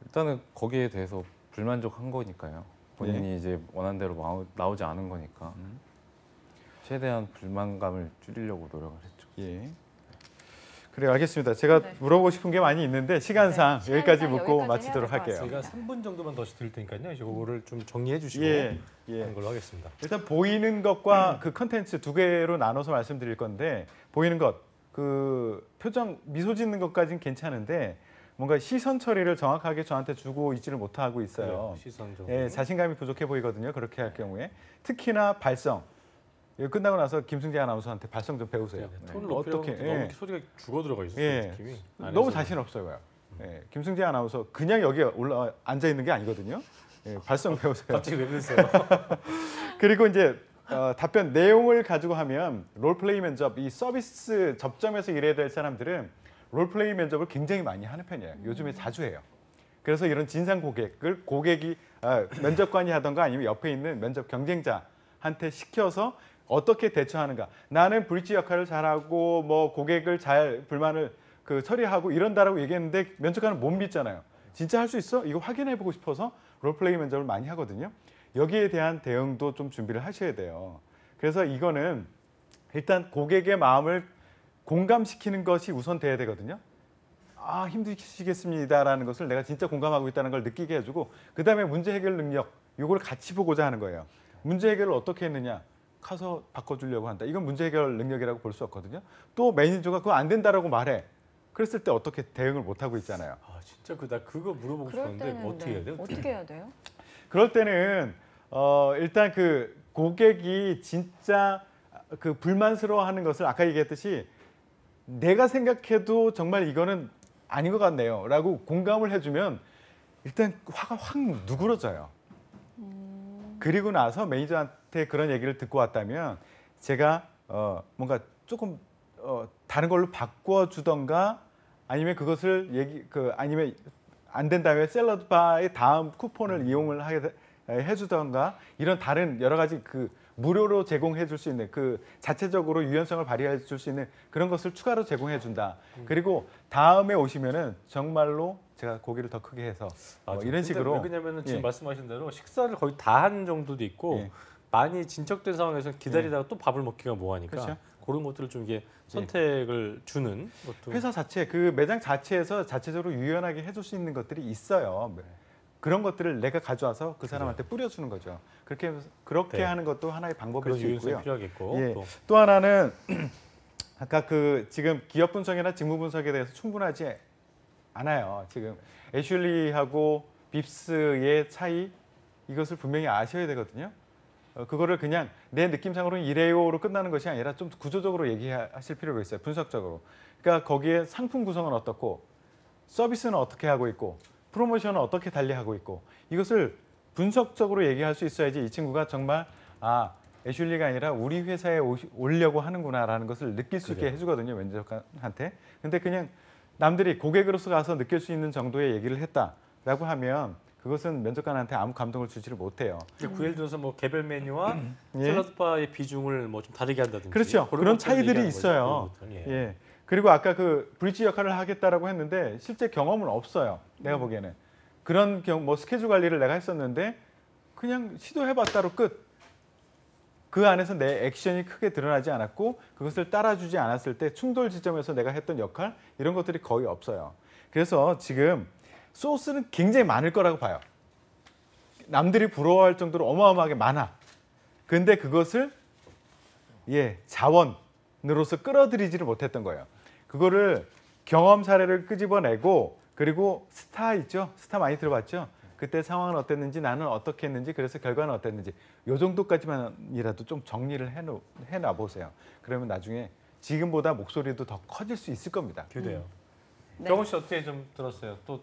일단은 거기에 대해서 불만족한 거니까요. 본인이 예. 이제 원하는 대로 나오지 않은 거니까 최대한 불만감을 줄이려고 노력을 했죠. 예. 그래 알겠습니다. 제가 네. 물어보고 싶은 게 많이 있는데 시간상 네, 여기까지 시간상 묻고 여기까지 마치도록 해야 될것 할게요. 저희가 3분 정도만 더 드릴 테니까요. 이거를 좀 정리해 주시고 예. 예. 하는 걸로 하겠습니다. 일단 보이는 것과 그 컨텐츠 두 개로 나눠서 말씀드릴 건데 보이는 것, 그 표정 미소 짓는 것까지는 괜찮은데 뭔가 시선 처리를 정확하게 저한테 주고 있지를 못하고 있어요. 그래요. 시선 정리. 예, 자신감이 부족해 보이거든요. 그렇게 할 경우에 특히나 발성. 이거 끝나고 나서 김승재 아나운서한테 발성 좀 배우세요. 네, 톤을 어떻게? 높이려고 너무 예. 이렇게 소리가 죽어 들어가 있었어요. 예. 느낌이. 너무 안에서. 자신 없어요. 예, 김승재 아나운서 그냥 여기 올라 앉아 있는 게 아니거든요. 예, 발성 배우세요. 갑자기 왜 그러세요? 그리고 이제 답변 내용을 가지고 하면 롤플레이 면접, 이 서비스 접점에서 일해야 될 사람들은 롤플레이 면접을 굉장히 많이 하는 편이에요. 요즘에 자주 해요. 그래서 이런 진상 고객을 고객이 면접관이 하던가 아니면 옆에 있는 면접 경쟁자한테 시켜서 어떻게 대처하는가. 나는 브릿지 역할을 잘하고 뭐 고객을 잘 불만을 그 처리하고 이런다라고 얘기했는데 면접관은 못 믿잖아요. 진짜 할 수 있어? 이거 확인해 보고 싶어서 롤플레이 면접을 많이 하거든요. 여기에 대한 대응도 좀 준비를 하셔야 돼요. 그래서 이거는 일단 고객의 마음을 공감시키는 것이 우선 돼야 되거든요. 아, 힘드시겠습니다라는 것을 내가 진짜 공감하고 있다는 걸 느끼게 해주고 그다음에 문제 해결 능력, 이걸 같이 보고자 하는 거예요. 문제 해결을 어떻게 했느냐? 가서 바꿔주려고 한다. 이건 문제 해결 능력이라고 볼 수 없거든요. 또 매니저가 그거 안 된다라고 말해. 그랬을 때 어떻게 대응을 못하고 있잖아요. 아 진짜 나 그거 물어보고 그럴 싶었는데 때는 뭐 어떻게 해야 돼요? 어떻게 해야 돼요? 그럴 때는 일단 그 고객이 진짜 그 불만스러워하는 것을 아까 얘기했듯이 내가 생각해도 정말 이거는 아닌 것 같네요라고 공감을 해주면 일단 화가 확 누그러져요. 그리고 나서 매니저한테 그런 얘기를 듣고 왔다면 제가 뭔가 조금 다른 걸로 바꿔주던가 아니면 그것을 아니면 안 된다면 샐러드 바의 다음 쿠폰을 이용을 하게 해주던가 이런 다른 여러 가지 그 무료로 제공해 줄 수 있는 그 자체적으로 유연성을 발휘해 줄 수 있는 그런 것을 추가로 제공해 준다. 그리고 다음에 오시면은 정말로 제가 고기를 더 크게 해서 이런 식으로. 왜 그러냐면은 지금 예. 말씀하신 대로 식사를 거의 다 한 정도도 있고 예. 많이 진척된 상황에서 기다리다가 또 밥을 먹기가 뭐하니까 그렇죠. 그런 것들을 좀 이게 선택을 주는 것도 회사 자체 그 매장 자체에서 자체적으로 유연하게 해줄 수 있는 것들이 있어요. 그런 것들을 내가 가져와서 그 사람한테 뿌려주는 거죠. 그렇게 네. 하는 것도 하나의 방법일 그런 수 유연성이 있고요. 필요하겠고 예. 또 또 하나는 아까 그 지금 기업 분석이나 직무 분석에 대해서 충분하지 않아요. 지금 애슐리하고 빕스의 차이 이것을 분명히 아셔야 되거든요. 그거를 그냥 내 느낌상으로는 이래요로 끝나는 것이 아니라 좀 구조적으로 얘기하실 필요가 있어요. 분석적으로. 그러니까 거기에 상품 구성은 어떻고 서비스는 어떻게 하고 있고 프로모션은 어떻게 달리하고 있고 이것을 분석적으로 얘기할 수 있어야지 이 친구가 정말 애슐리가 아니라 우리 회사에 오려고 하는구나라는 것을 느낄 수 있게 해주거든요. 면접관한테. 근데 그냥 남들이 고객으로서 가서 느낄 수 있는 정도의 얘기를 했다라고 하면 그것은 면접관한테 아무 감동을 주지를 못해요. 예를 들어서 뭐 개별 메뉴와 샐러드바의 비중을 뭐 좀 다르게 한다든지. 그렇죠. 그런 차이들이 있어요. 예. 그리고 아까 그 브릿지 역할을 하겠다라고 했는데 실제 경험은 없어요. 내가 보기에는. 그런 뭐 스케줄 관리를 내가 했었는데 그냥 시도해봤다로 끝. 그 안에서 내 액션이 크게 드러나지 않았고 그것을 따라주지 않았을 때 충돌 지점에서 내가 했던 역할 이런 것들이 거의 없어요. 그래서 지금 소스는 굉장히 많을 거라고 봐요. 남들이 부러워할 정도로 어마어마하게 많아. 근데 그것을 자원으로서 끌어들이지를 못했던 거예요. 그거를 경험 사례를 끄집어내고 그리고 스타 있죠? 스타 많이 들어봤죠? 그때 상황은 어땠는지 나는 어떻게 했는지 그래서 결과는 어땠는지 요 정도까지만이라도 좀 정리를 해놔 보세요. 그러면 나중에 지금보다 목소리도 더 커질 수 있을 겁니다. 그래요. 네. 경호 씨 어떻게 좀 들었어요? 또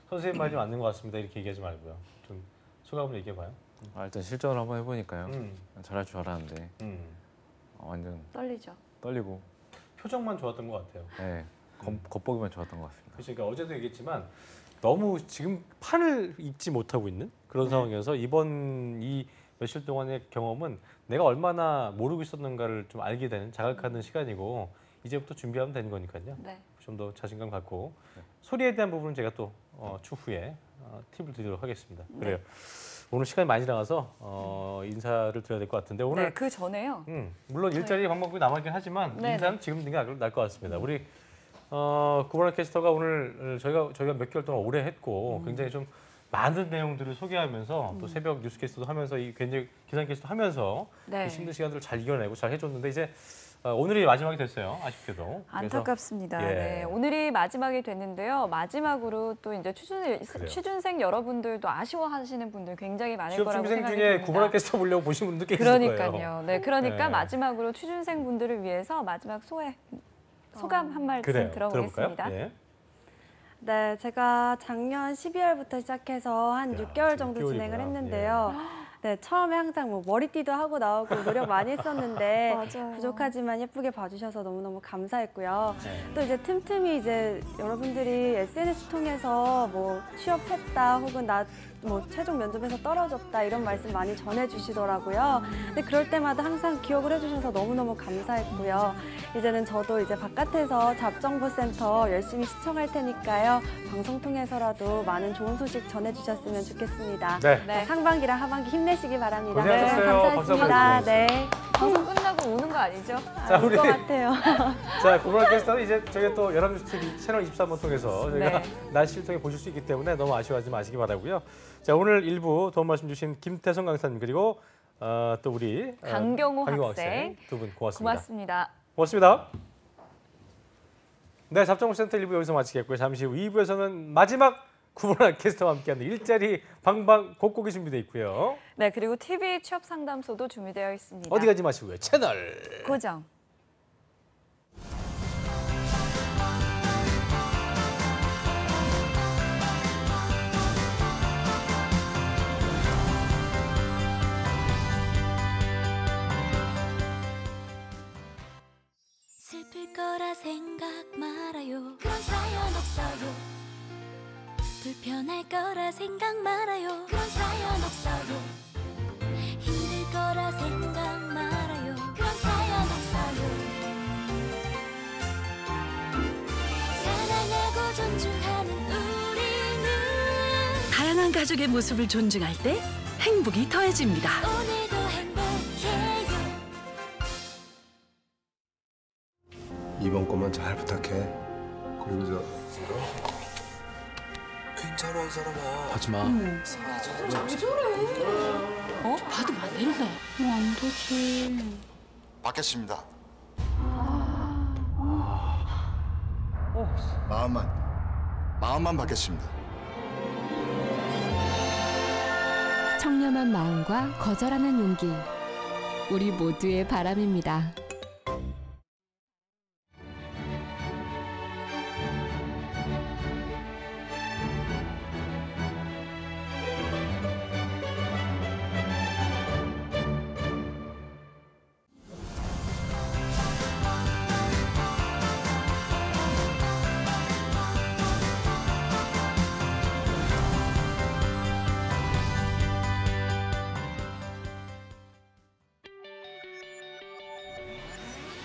선생님 말이 맞는 것 같습니다. 이렇게 얘기하지 말고요. 좀 소감을 얘기해봐요. 일단 실전을 한번 해보니까요. 잘할 줄 알았는데 완전 떨리죠. 떨리고 표정만 좋았던 것 같아요. 네, 겉보기만 좋았던 것 같습니다. 그러니까 어제도 얘기했지만 너무 지금 판을 읽지 못하고 있는 그런 상황이어서 이번 이 며칠 동안의 경험은 내가 얼마나 모르고 있었는가를 좀 알게 되는 자각하는 시간이고 이제부터 준비하면 되는 거니까요. 네. 좀 더 자신감 갖고 소리에 대한 부분은 제가 또 추후에 팁을 드리도록 하겠습니다. 그래요. 오늘 시간이 많이 나가서 인사를 드려야 될 것 같은데 오늘 그 전에요. 물론 일자리 방법이 남았긴 하지만 인사는 지금 드는 게 나을 것 같습니다. 우리 구보라 캐스터가 오늘 저희가 몇 개월 동안 오래 했고 굉장히 좀 많은 내용들을 소개하면서 또 새벽 뉴스 캐스터도 하면서 이 굉장히 기상 캐스터 하면서 이 힘든 시간들을 잘 이겨내고 잘 해줬는데 이제 오늘이 마지막이 됐어요. 아쉽게도. 안타깝습니다. 네, 오늘이 마지막이 됐는데요. 마지막으로 또 이제 취준생 여러분들도 아쉬워하시는 분들 굉장히 많을 거라고 생각이 듭니다. 취준생 중에 구보라 캐스터 보려고 보신 분들 꽤 있을 거예요. 그러니까요. 네, 그러니까 마지막으로 취준생 분들을 위해서 마지막 소감 한 말씀 들어보겠습니다. 네, 제가 작년 12월부터 시작해서 한 6개월 정도 진행을 했는데요. 네, 처음에 항상 뭐 머리띠도 하고 나오고 노력 많이 했었는데 부족하지만 예쁘게 봐주셔서 너무너무 감사했고요. 또 이제 틈틈이 이제 여러분들이 SNS 통해서 뭐 취업했다 혹은 나 뭐 최종 면접에서 떨어졌다 이런 말씀 많이 전해주시더라고요. 근데 그럴 때마다 항상 기억을 해주셔서 너무너무 감사했고요. 이제는 저도 이제 바깥에서 잡정보센터 열심히 시청할 테니까요. 방송 통해서라도 많은 좋은 소식 전해주셨으면 좋겠습니다. 네. 상반기랑 하반기 힘내시기 바랍니다. 고생하셨어요. 감사했습니다. 네. 방송 끝나고 우는 거 아니죠? 자, 우리 것 같아요. 자, 구보라 캐스터는 이제 저희가 또 연합뉴스 TV 채널 23번 통해서 저희가 날씨를 통해 보실 수 있기 때문에 너무 아쉬워하지 마시기 바라고요. 자, 오늘 일부 도움 말씀 주신 김태성 강사님 그리고 또 우리 강경호 학생 두 분 고맙습니다. 고맙습니다. 고맙습니다. 네, 잡정보센터 1부 여기서 마치겠고요. 잠시 후 2부에서는 마지막 구보라 캐스터와 함께하는 일자리 방방 곡곡이 준비되어 있고요. 네, 그리고 TV 취업 상담소도 준비되어 있습니다. 어디 가지 마시고요. 채널 고정. 슬플 거라 생각 말아요. 그런 사연 없어요. 불편할 거라 생각 말아요. 그런 사연 없어요. 힘들 거라 생각 말아요. 그런 사연 없어요. 사랑하고 존중하는 우리는 다양한 가족의 모습을 존중할 때 행복이 더해집니다. 오늘도 행복해요. 이번 것만 잘 부탁해. 그리고 저 괜찮아 이 사람아. 하지마. 봐도 만들었네. 안 되지. 받겠습니다. 마음만 받겠습니다. 청렴한 마음과 거절하는 용기. 우리 모두의 바람입니다.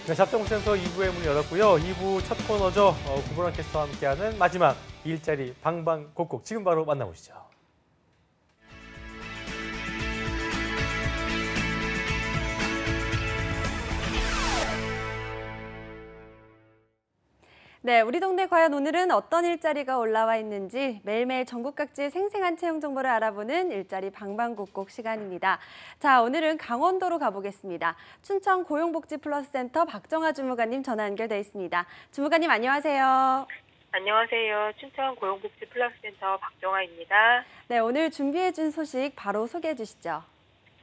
네, 잡정센터 2부의 문을 열었고요. 2부 첫 코너죠. 구보라 캐스터와 함께하는 마지막 일자리 방방곡곡 지금 바로 만나보시죠. 네, 우리 동네 과연 오늘은 어떤 일자리가 올라와 있는지 매일매일 전국 각지의 생생한 채용 정보를 알아보는 일자리 방방곡곡 시간입니다. 자, 오늘은 강원도로 가보겠습니다. 춘천 고용복지플러스센터 박정아 주무관님 전화 연결돼 있습니다. 주무관님 안녕하세요. 안녕하세요. 춘천 고용복지플러스센터 박정아입니다. 네, 오늘 준비해준 소식 바로 소개해 주시죠.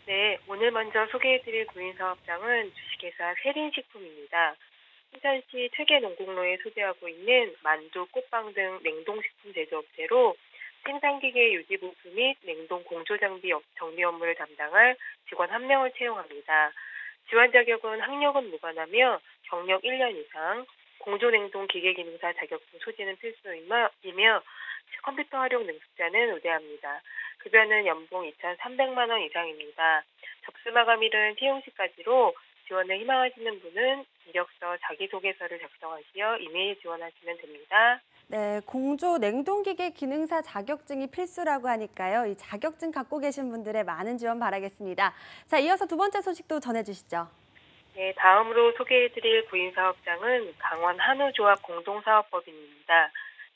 네, 오늘 먼저 소개해드릴 구인사업장은 주식회사 세린식품입니다. 춘천시 퇴계농공로에 소재하고 있는 만두, 꽃빵 등 냉동식품 제조업체로 생산기계 유지 보수 및 냉동 공조장비 정비 업무를 담당할 직원 1명을 채용합니다. 지원 자격은 학력은 무관하며 경력 1년 이상, 공조냉동 기계기능사 자격증 소지는 필수이며 컴퓨터 활용 능숙자는 우대합니다. 급여는 연봉 2,300만 원 이상입니다. 접수 마감일은 채용 시까지로 지원을 희망하시는 분은 이력서, 자기소개서를 작성하시어 이메일 지원하시면 됩니다. 네, 공조 냉동기계 기능사 자격증이 필수라고 하니까요. 이 자격증 갖고 계신 분들의 많은 지원 바라겠습니다. 자, 이어서 두 번째 소식도 전해주시죠. 네, 다음으로 소개해드릴 구인사업장은 강원 한우조합 공동사업법인입니다.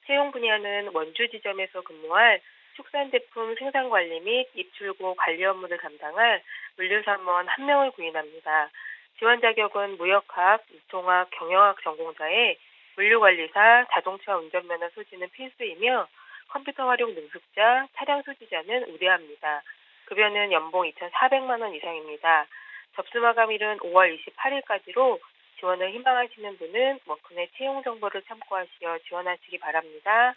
채용 분야는 원주 지점에서 근무할 축산제품 생산관리 및 입출고 관리 업무를 담당할 물류사무원 1명을 구인합니다. 지원 자격은 무역학, 유통학, 경영학 전공자에 물류관리사, 자동차 운전면허 소지는 필수이며 컴퓨터 활용 능숙자, 차량 소지자는 우대합니다. 급여는 연봉 2,400만 원 이상입니다. 접수 마감일은 5월 28일까지로 지원을 희망하시는 분은 워크넷 채용 정보를 참고하시어 지원하시기 바랍니다.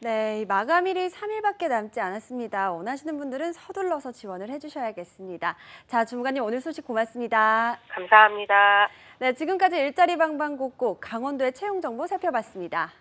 네, 마감일이 3일밖에 남지 않았습니다. 원하시는 분들은 서둘러서 지원을 해주셔야겠습니다. 자, 주무관님 오늘 소식 고맙습니다. 감사합니다. 네, 지금까지 일자리 방방곡곡 강원도의 채용 정보 살펴봤습니다.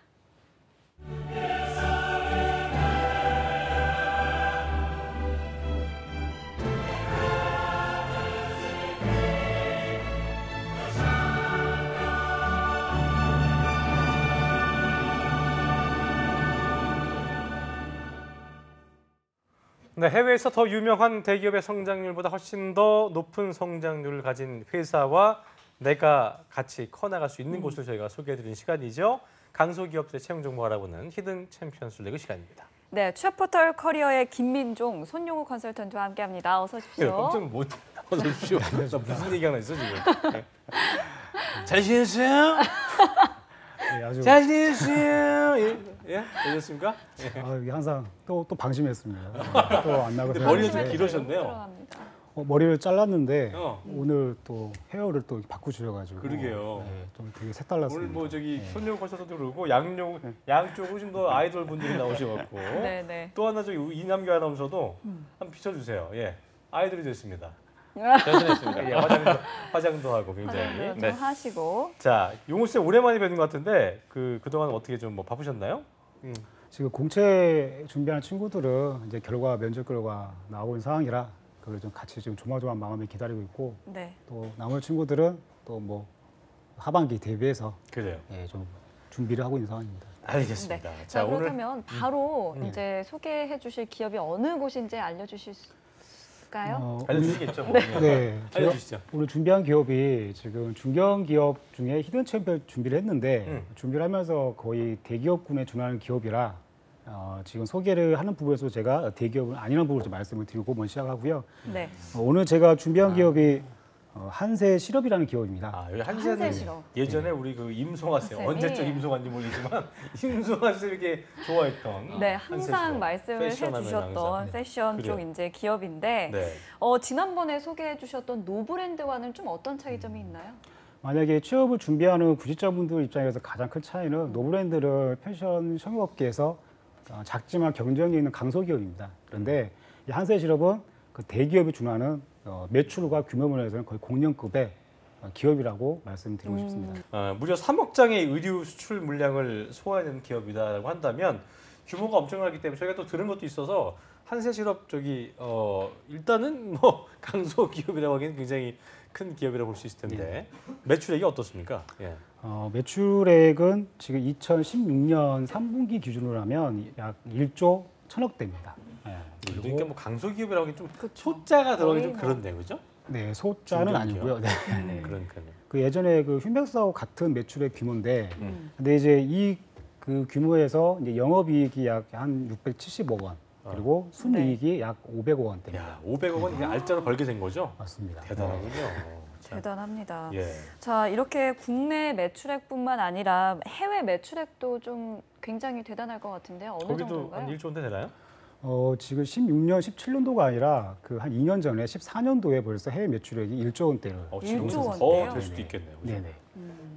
네, 해외에서 더 유명한 대기업의 성장률보다 훨씬 더 높은 성장률을 가진 회사와 내가 같이 커나갈 수 있는 곳을 저희가 소개해드리는 시간이죠. 강소기업들의 채용 정보 알아보는 히든 챔피언스 리그 시간입니다. 네, 취업포털 커리어의 김민종, 손용우 컨설턴트와 함께합니다. 어서 오십시오. 깜짝 못 어서 오십시오. 나 무슨 얘기 하나 있어 지금. 자신 있어요? 네, 아주 자신 있어요? 예? 되셨습니까? 예. 이게 항상 또 방심했습니다. 또 안 나가서 머리가 좀 길으셨네요. 머리를 잘랐는데 오늘 또 헤어를 또 바꾸셔가지고 그러게요. 네, 좀 되게 색달랐습니다. 오늘 뭐 저기 손용 컨설턴트도 그러고 양쪽으로 좀 더 아이돌 분들이 나오셔갖고 네네. 또 하나 저기 이남규 아나운서도 한번 비춰주세요. 예, 아이돌이 됐습니다. 변신했습니다. 예, 화장도 하고 굉장히. 화장도 좀 하시고. 자, 용우 씨 오랜만에 뵙는 것 같은데 그동안 어떻게 좀 뭐 바쁘셨나요? 지금 공채 준비하는 친구들은 이제 면접 결과 나오고 있는 상황이라 그걸 좀 같이 좀 조마조마한 마음에 기다리고 있고 네. 또 나머지 친구들은 또 뭐 하반기 대비해서 그래요. 예, 좀 준비를 하고 있는 상황입니다. 알겠습니다. 네. 자, 그렇다면 바로 이제 소개해 주실 기업이 어느 곳인지 알려주실까요? 알려주시겠죠. 뭐. 네. 알려주시죠. 오늘 준비한 기업이 지금 중견 기업 중에 히든 챔피언 준비를 했는데 준비를 하면서 거의 대기업군에 준하는 기업이라 지금 소개를 하는 부분에서 제가 대기업은 아니라는 부분을 좀 말씀을 드리고 먼저 시작하고요. 네. 오늘 제가 준비한 기업이 한세 실업이라는 기업입니다. 아, 여기 한세는 예전에 우리 그 임송아 쌤, 언제적 임송아인지 모르겠지만 임송아 쌤에게 좋아했던 네, 항상 말씀을 해주셨던 패션 그래요. 쪽 이제 기업인데 네. 지난번에 소개해주셨던 노브랜드와는 좀 어떤 차이점이 있나요? 만약에 취업을 준비하는 구직자분들 입장에서 가장 큰 차이는 노브랜드를 패션 성형업계에서 작지만 경쟁이 있는 강소기업입니다. 그런데 이 한세실업은 그 대기업이 준하는 매출과 규모 면에서는 거의 공룡급의 기업이라고 말씀드리고 싶습니다. 무려 3억 장의 의류 수출 물량을 소화하는 기업이다라고 한다면 규모가 엄청나기 때문에 저희가 또 들은 것도 있어서 한세실업 쪽이 일단은 뭐 강소 기업이라고 하기엔 굉장히 큰 기업이라고 볼 수 있을 텐데 매출액이 어떻습니까? 예. 매출액은 지금 2016년 3분기 기준으로 하면 약 1조 1,000억대입니다. 그러니까 뭐 강소기업이라고 하기 좀 소자가 들어가기 좀 그런데 그죠? 네, 소자는 아니고요. 네. 그러니까요. 그 예전에 그 흉백사하고 같은 매출의 규모인데, 근데 이제 이 그 규모에서 이제 영업이익이 약 한 670억 원, 그리고 순이익이 약 500억 원대입니다. 야, 500억 원 그냥 알짜로 벌게 된 거죠? 맞습니다. 대단하군요. 대단합니다. 예. 자, 이렇게 국내 매출액뿐만 아니라 해외 매출액도 좀 굉장히 대단할 것 같은데요. 어느 거기도 정도인가요? 한 1조인데 되나요? 지금 16년, 17년도가 아니라 그 한 2년 전에 14년도에 벌써 해외 매출액이 1조 원대를 1조 원대요? 더 될 수도 있겠네요. 그죠? 네네.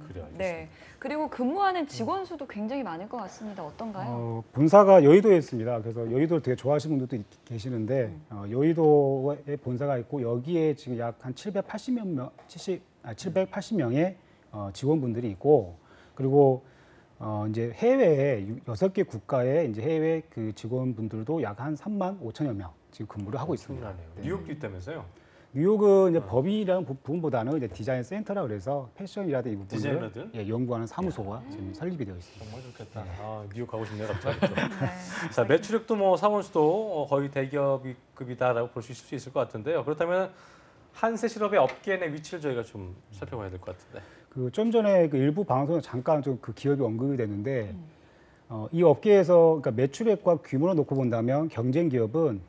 그래요. 네. 그리고 근무하는 직원 수도 굉장히 많을 것 같습니다. 어떤가요? 본사가 여의도에 있습니다. 그래서 여의도를 되게 좋아하시는 분들도 계시는데 여의도에 본사가 있고 여기에 지금 약 한 780명의 직원분들이 있고 그리고 이제 해외에 6개 국가의 이제 해외 그 직원분들도 약 한 3만 5천여 명 지금 근무를 하고 있습니다. 네. 뉴욕도 있다면서요? 뉴욕은 이제 법인이라는 부분보다는 이제 디자인 센터라 그래서 패션이라든 이 부분을 연구하는 사무소가 지금 설립이 되어 있습니다. 정말 좋겠다. 뉴욕 가고 싶네요, 갑자기. 자, 매출액도 뭐 사원수도 거의 대기업급이다라고 볼 수 있을 것 같은데요. 그렇다면 한세실업의 업계 내 위치를 저희가 좀 살펴봐야 될 것 같은데. 그 좀 전에 그 일부 방송에 잠깐 좀 그 기업이 언급이 됐는데 이 업계에서 그러니까 매출액과 규모를 놓고 본다면 경쟁 기업은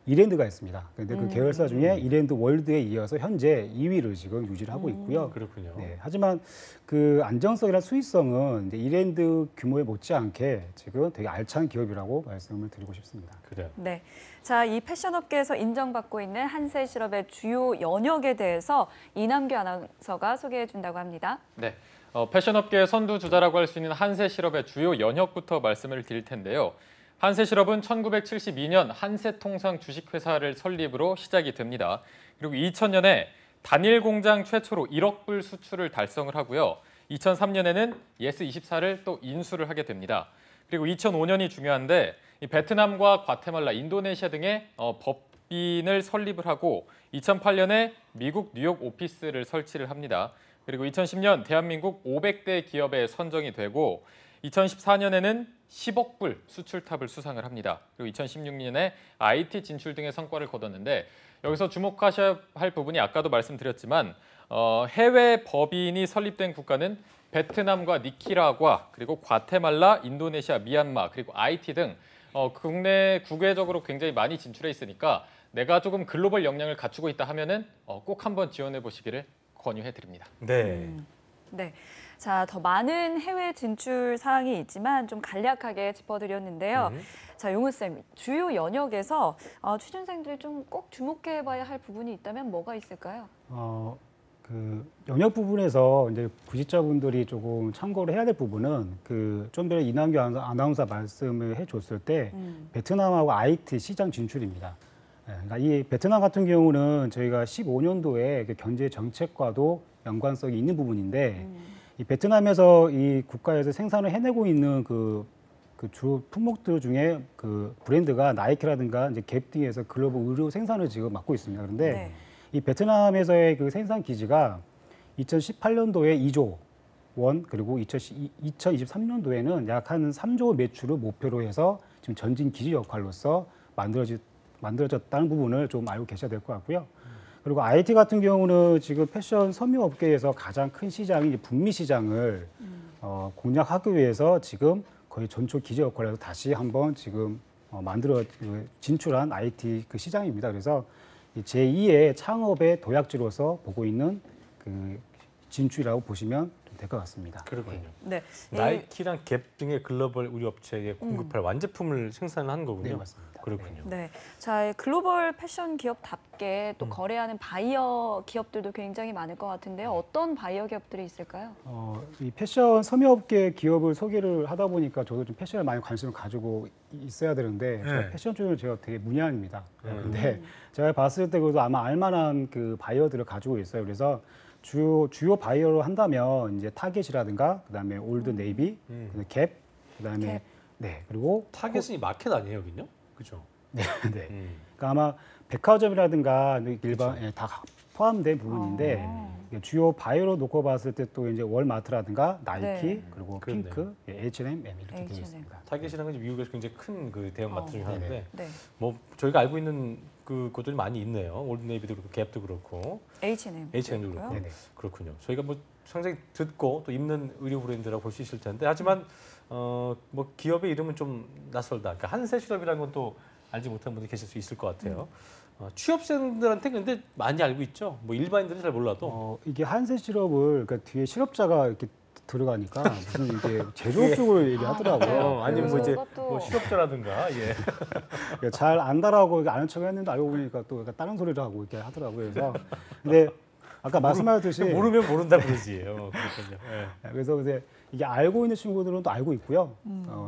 이랜드가 있습니다. 그런데 그 계열사 중에 이랜드 월드에 이어서 현재 2위를 지금 유지를 하고 있고요. 그렇군요. 네, 하지만 그 안정성이나 수익성은 이제 이랜드 규모에 못지않게 지금 되게 알찬 기업이라고 말씀을 드리고 싶습니다. 그래요. 네. 자, 이 패션업계에서 인정받고 있는 한세실업의 주요 연역에 대해서 이남규 아나운서가 소개해 준다고 합니다. 네. 패션업계의 선두주자라고 할 수 있는 한세실업의 주요 연역부터 말씀을 드릴 텐데요. 한세실업은 1972년 한세통상 주식회사를 설립으로 시작이 됩니다. 그리고 2000년에 단일 공장 최초로 1억 불 수출을 달성을 하고요. 2003년에는 예스24를 또 인수를 하게 됩니다. 그리고 2005년이 중요한데 이 베트남과 과테말라, 인도네시아 등의 법인을 설립을 하고 2008년에 미국 뉴욕 오피스를 설치를 합니다. 그리고 2010년 대한민국 500대 기업에 선정이 되고 2014년에는 10억 불 수출탑을 수상을 합니다. 그리고 2016년에 IT 진출 등의 성과를 거뒀는데 여기서 주목하셔야 할 부분이 아까도 말씀드렸지만 해외 법인이 설립된 국가는 베트남과 니키라과 그리고 과테말라, 인도네시아, 미얀마 그리고 IT 등 국내 국외적으로 굉장히 많이 진출해 있으니까 내가 조금 글로벌 역량을 갖추고 있다 하면은 꼭 한번 지원해 보시기를 권유해 드립니다. 네. 네. 자, 더 많은 해외 진출 사항이 있지만 좀 간략하게 짚어드렸는데요. 자, 용우 쌤, 주요 연역에서 취준생들이 좀 꼭 주목해봐야 할 부분이 있다면 뭐가 있을까요? 그 영역 부분에서 이제 구직자분들이 조금 참고를 해야 될 부분은 그 좀 전에 이남규 아나운서 말씀을 해줬을 때 베트남하고 IT 시장 진출입니다. 그러니까 이 베트남 같은 경우는 저희가 15년도에 경제 정책과도 연관성이 있는 부분인데 이 베트남에서 이 국가에서 생산을 해내고 있는 그 주 품목들 중에 그 브랜드가 나이키라든가 이제 갭 등에서 글로벌 의류 생산을 지금 맡고 있습니다. 그런데 이 베트남에서의 그 생산 기지가 2018년도에 2조 원 그리고 2023년도에는 약 한 3조 매출을 목표로 해서 지금 전진 기지 역할로서 만들어졌다는 부분을 좀 알고 계셔야 될 것 같고요. 그리고 IT 같은 경우는 지금 패션 섬유 업계에서 가장 큰 시장인 이제 북미 시장을 공략하기 위해서 지금 거의 전초 기지 역할을 해서 다시 한번 지금 진출한 IT 그 시장입니다. 그래서 이 제2의 창업의 도약지로서 보고 있는 그 진출이라고 보시면 될 것 같습니다. 그렇군요. 네. 나이키랑 갭 등의 글로벌 의류 업체에 공급할 완제품을 생산한 거군요. 네, 맞습니다. 그렇군요. 네. 자, 글로벌 패션 기업답게 또 거래하는 바이어 기업들도 굉장히 많을 것 같은데요. 어떤 바이어 기업들이 있을까요? 이 패션 섬유업계 기업을 소개를 하다 보니까 저도 좀 패션에 많이 관심을 가지고 있어야 되는데 제가 패션 쪽은 제가 되게 문외한입니다. 근데 제가 봤을 때 그래도 아마 알만한 그 바이어들을 가지고 있어요. 그래서 주요 바이어로 한다면 이제 타겟이라든가 그다음에 올드 네이비, 갭, 그다음에 네 그리고 타겟은 이 마켓 아니에요, 여기요? 그렇죠. 네, 네. 그러니까 아마 백화점이라든가 일반 예, 다 포함된 부분인데 주요 바이어로 놓고 봤을 때 또 이제 월마트라든가 나이키 그리고 핑크, H&M 이렇게 되어 있습니다. 타겟이라는 건 미국에서 굉장히 큰 그 대형 마트 중에 하나인데 네. 뭐 저희가 알고 있는 그 곳들이 많이 있네요. 올드네이비도 그렇고 갭도 그렇고 H&M도 그렇고 그렇군요. 저희가 뭐 상당히 듣고 또 입는 의류 브랜드라고 볼 수 있을 텐데 하지만 뭐 기업의 이름은 좀 낯설다. 그러니까 한세실업이라는 건 또 알지 못하는 분들이 계실 수 있을 것 같아요. 취업생들한테 근데 많이 알고 있죠. 뭐 일반인들은 잘 몰라도 이게 한세실업을 그러니까 뒤에 실업자가 이렇게 들어가니까 무슨 이게 제조업 쪽을 얘기하더라고요. 아니면 뭐 이제 뭐 실업자라든가 잘 안다라고 아는 척했는데 알고 보니까 또 다른 소리를 하고 이렇게 하더라고요. 그래서 근데 아까 말씀하셨듯이 모르면 모른다 그러지. 그렇군요. 그래서 이게 알고 있는 친구들은 또 알고 있고요.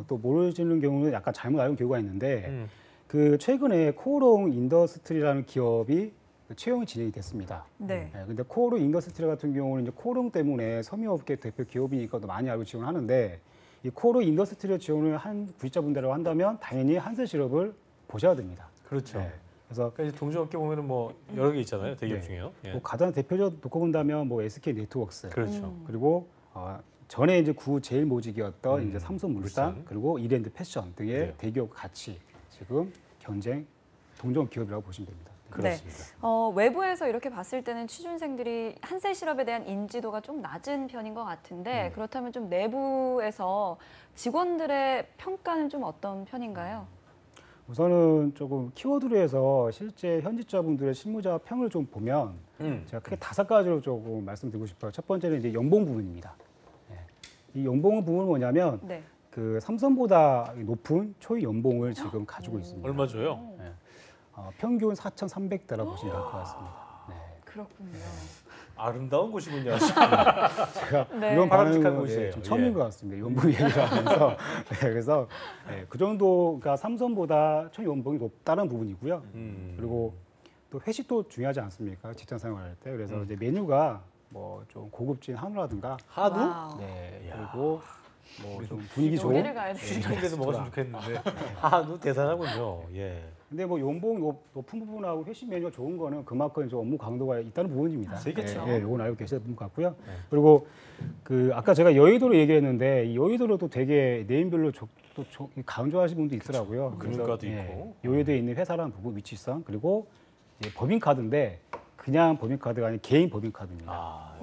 또 모르시는 경우는 약간 잘못 알고 있는 경우가 있는데 그 최근에 코오롱 인더스트리라는 기업이 채용이 진행이 됐습니다. 네. 근데 코오롱 인더스트리 같은 경우는 이제 코오롱 때문에 섬유업계 대표 기업이니까 또 많이 알고 지원하는데 이 코오롱 인더스트리를 지원을 한 구직자분들이라고 한다면 당연히 한세실업을 보셔야 됩니다. 그렇죠. 그래서 그러니까 동종업계 보면은 뭐 여러 개 있잖아요. 대기업 중에요. 뭐 가장 대표적으로 놓고 본다면 뭐 SK 네트워크스, 그렇죠. 그리고 전에 이제 구 제일 모직이었던 이제 삼성물산 그리고 이랜드 패션 등의 대기업 같이 지금 경쟁 동종 기업이라고 보시면 됩니다. 그렇습니다. 네. 외부에서 이렇게 봤을 때는 취준생들이 한세실업에 대한 인지도가 좀 낮은 편인 것 같은데 그렇다면 좀 내부에서 직원들의 평가는 좀 어떤 편인가요? 우선은 조금 키워드로 해서 실제 현직자분들의 실무자 평을 좀 보면 제가 크게 5가지로 조금 말씀드리고 싶어요. 첫 번째는 이제 연봉 부분입니다. 이 연봉 부분은 뭐냐면 그 삼성보다 높은 초이 연봉을 지금 가지고 있습니다. 얼마 줘요? 평균 4,300대라고 보시면 될 것 같습니다. 그렇군요. 아름다운 곳이군요. 제가 이런 바람직한 곳이에요. 좀 처음인 것 같습니다. 연봉 얘기를 하면서 그래서 그 정도가 삼성보다 초이 연봉이 높다는 부분이고요. 그리고 또 회식도 중요하지 않습니까? 직장 생활할 때. 그래서 이제 메뉴가 뭐 좀 고급진 한우라든가 한우? 네. 그리고 뭐 좀 분위기 좋은 취직인데도 먹었으면 좋겠는데 한우 대단하군요. 예. 근데 뭐 연봉 높은 부분하고 회식 메뉴가 좋은 거는 그만큼 이제 업무 강도가 있다는 부분입니다. 그렇죠. 예, 이건 알고 계셔야 될 것 같고요. 그리고 그 아까 제가 여의도로 얘기했는데 이 여의도로도 되게 네임별로 또 강조하시는 분도 있더라고요. 금융가도 있고 여의도에 있는 회사라는 부분 위치성 그리고 이제 법인카드인데 그냥 법인카드가 아닌 개인 법인카드입니다.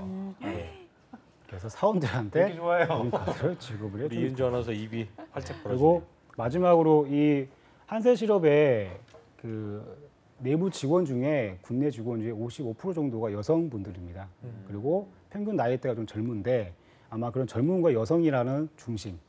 그래서 사원들한테 법인카드를 지급을 해줍니다. 이은주 아나운서 입이 활짝 벌어지네요. 그리고 마지막으로 이 한세실업의 그 내부 직원 중에 국내 직원 중에 55% 정도가 여성분들입니다. 그리고 평균 나이대가 좀 젊은데 아마 그런 젊음과 여성이라는 중심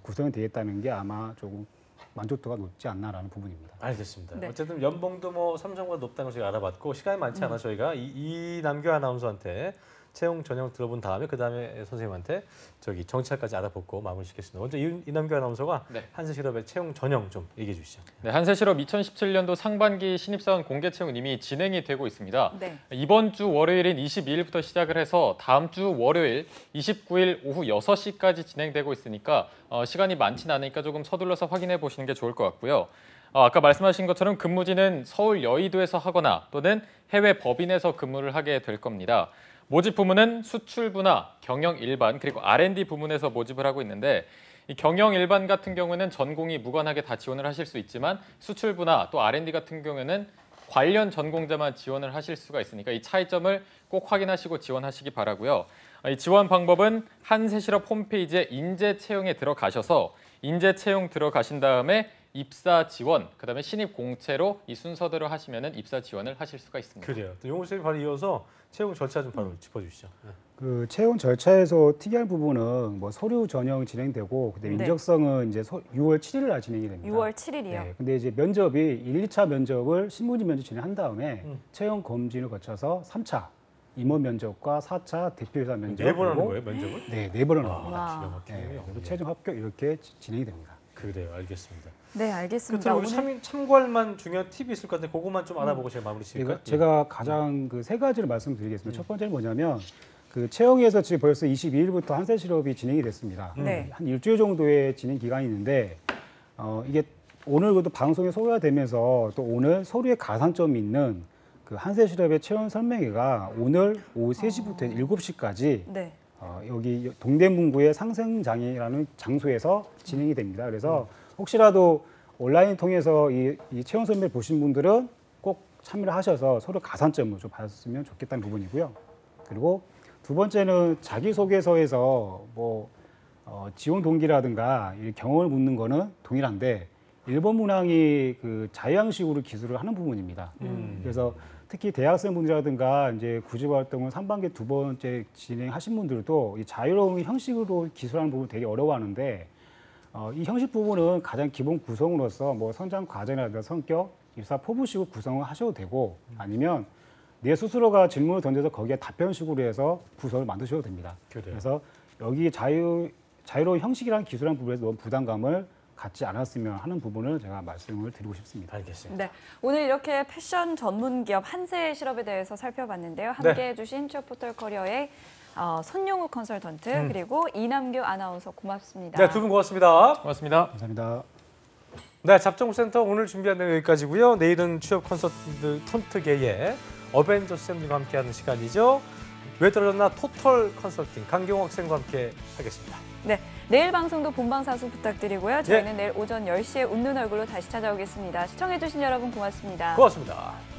구성이 되겠다는 게 아마 조금 만족도가 높지 않나라는 부분입니다. 알겠습니다. 네. 어쨌든 연봉도 뭐 삼성보다 높다는 걸 저희가 알아봤고 시간이 많지 않아 저희가 이남규 아나운서한테 채용 전형 들어본 다음에 그 다음에 선생님한테 저기 정치학까지 알아보고 마무리 짓겠습니다. 먼저 이남규 아나운서가 한세실업의 채용 전형 좀 얘기해 주시죠. 네, 한세실업 2017년도 상반기 신입사원 공개 채용 이미 진행이 되고 있습니다. 네. 이번 주 월요일인 22일부터 시작을 해서 다음 주 월요일 29일 오후 6시까지 진행되고 있으니까 시간이 많지는 않으니까 조금 서둘러서 확인해 보시는 게 좋을 것 같고요. 아까 말씀하신 것처럼 근무지는 서울 여의도에서 하거나 또는 해외 법인에서 근무를 하게 될 겁니다. 모집 부문은 수출부나 경영 일반 그리고 R&D 부문에서 모집을 하고 있는데 이 경영 일반 같은 경우는 전공이 무관하게 다 지원을 하실 수 있지만 수출부나 또 R&D 같은 경우에는 관련 전공자만 지원을 하실 수가 있으니까 이 차이점을 꼭 확인하시고 지원하시기 바라고요. 이 지원 방법은 한세실업 홈페이지에 인재 채용에 들어가셔서 인재 채용 들어가신 다음에 입사 지원, 그다음에 신입 공채로 이 순서대로 하시면은 입사 지원을 하실 수가 있습니다. 그래요. 또 용호 선생님 바로 이어서 채용 절차 좀 바로 짚어주시죠. 네. 그 채용 절차에서 특이한 부분은 뭐 서류 전형 진행되고 근데 인적성은 이제 6월 7일 날 진행이 됩니다. 6월 7일이요. 네, 근데 이제 면접이 1, 2차 면접을 신문지 면접 진행한 다음에 채용 검진을 거쳐서 3차 임원 면접과 4차 대표이사 면접. 4번 하는 거예요, 면접을? 네, 4번을 하는 겁니다. 겁니다. 네, 그리고 최종 합격 이렇게 진행이 됩니다. 그래요, 알겠습니다. 네, 알겠습니다. 오늘 참고할 만한 중요한 팁이 있을 것 같은데 그것만 좀 알아보고 제가 마무리 지을까요? 제가 가장 그 3가지를 말씀드리겠습니다. 첫 번째는 뭐냐면 그 채용에서 지금 벌써 22일부터 한세 실업이 진행이 됐습니다. 네. 한 일주일 정도의 진행 기간이 있는데 이게 오늘 그래도 방송에 소개가 되면서 또 오늘 서류에 가산점이 있는 그 한세 실업의 채용 설명회가 오늘 오후 3시부터 7시까지 네. 여기 동대문구의 상생장이라는 장소에서 진행이 됩니다. 그래서 혹시라도 온라인 통해서 이 채용 설명회 보신 분들은 꼭 참여를 하셔서 서로 가산점을 좀 받았으면 좋겠다는 부분이고요. 그리고 두 번째는 자기소개서에서 뭐 지원 동기라든가 경험을 묻는 거는 동일한데 일본 문항이 그 자유형식으로 기술을 하는 부분입니다. 그래서 특히 대학생분들이라든가 이제 구직 활동을 3반기 2번째 진행하신 분들도 이 자유로운 형식으로 기술하는 부분 되게 어려워하는데 이 형식 부분은 가장 기본 구성으로서 뭐 성장 과정이라든가 성격, 입사 포부식으로 구성을 하셔도 되고 아니면 내 스스로가 질문을 던져서 거기에 답변식으로 해서 구성을 만드셔도 됩니다. 그래서 여기 자유로운 형식이라는 기술한 부분에서 너무 부담감을 갖지 않았으면 하는 부분을 제가 말씀을 드리고 싶습니다. 알겠습니다. 네, 오늘 이렇게 패션 전문 기업 한세 실업에 대해서 살펴봤는데요. 함께해 주신 취업 포털 커리어의 손용우 컨설턴트 그리고 이남규 아나운서 고맙습니다. 네, 두 분 고맙습니다. 고맙습니다. 감사합니다. 네, 잡정센터 오늘 준비한 내용 여기까지고요. 내일은 취업 컨설턴트계의 어벤져스 쌤들과 함께하는 시간이죠. 왜 떨어졌나 토털 컨설팅 강경호 학생과 함께 하겠습니다. 네, 내일 방송도 본방사수 부탁드리고요. 저희는 내일 오전 10시에 웃는 얼굴로 다시 찾아오겠습니다. 시청해주신 여러분 고맙습니다. 고맙습니다.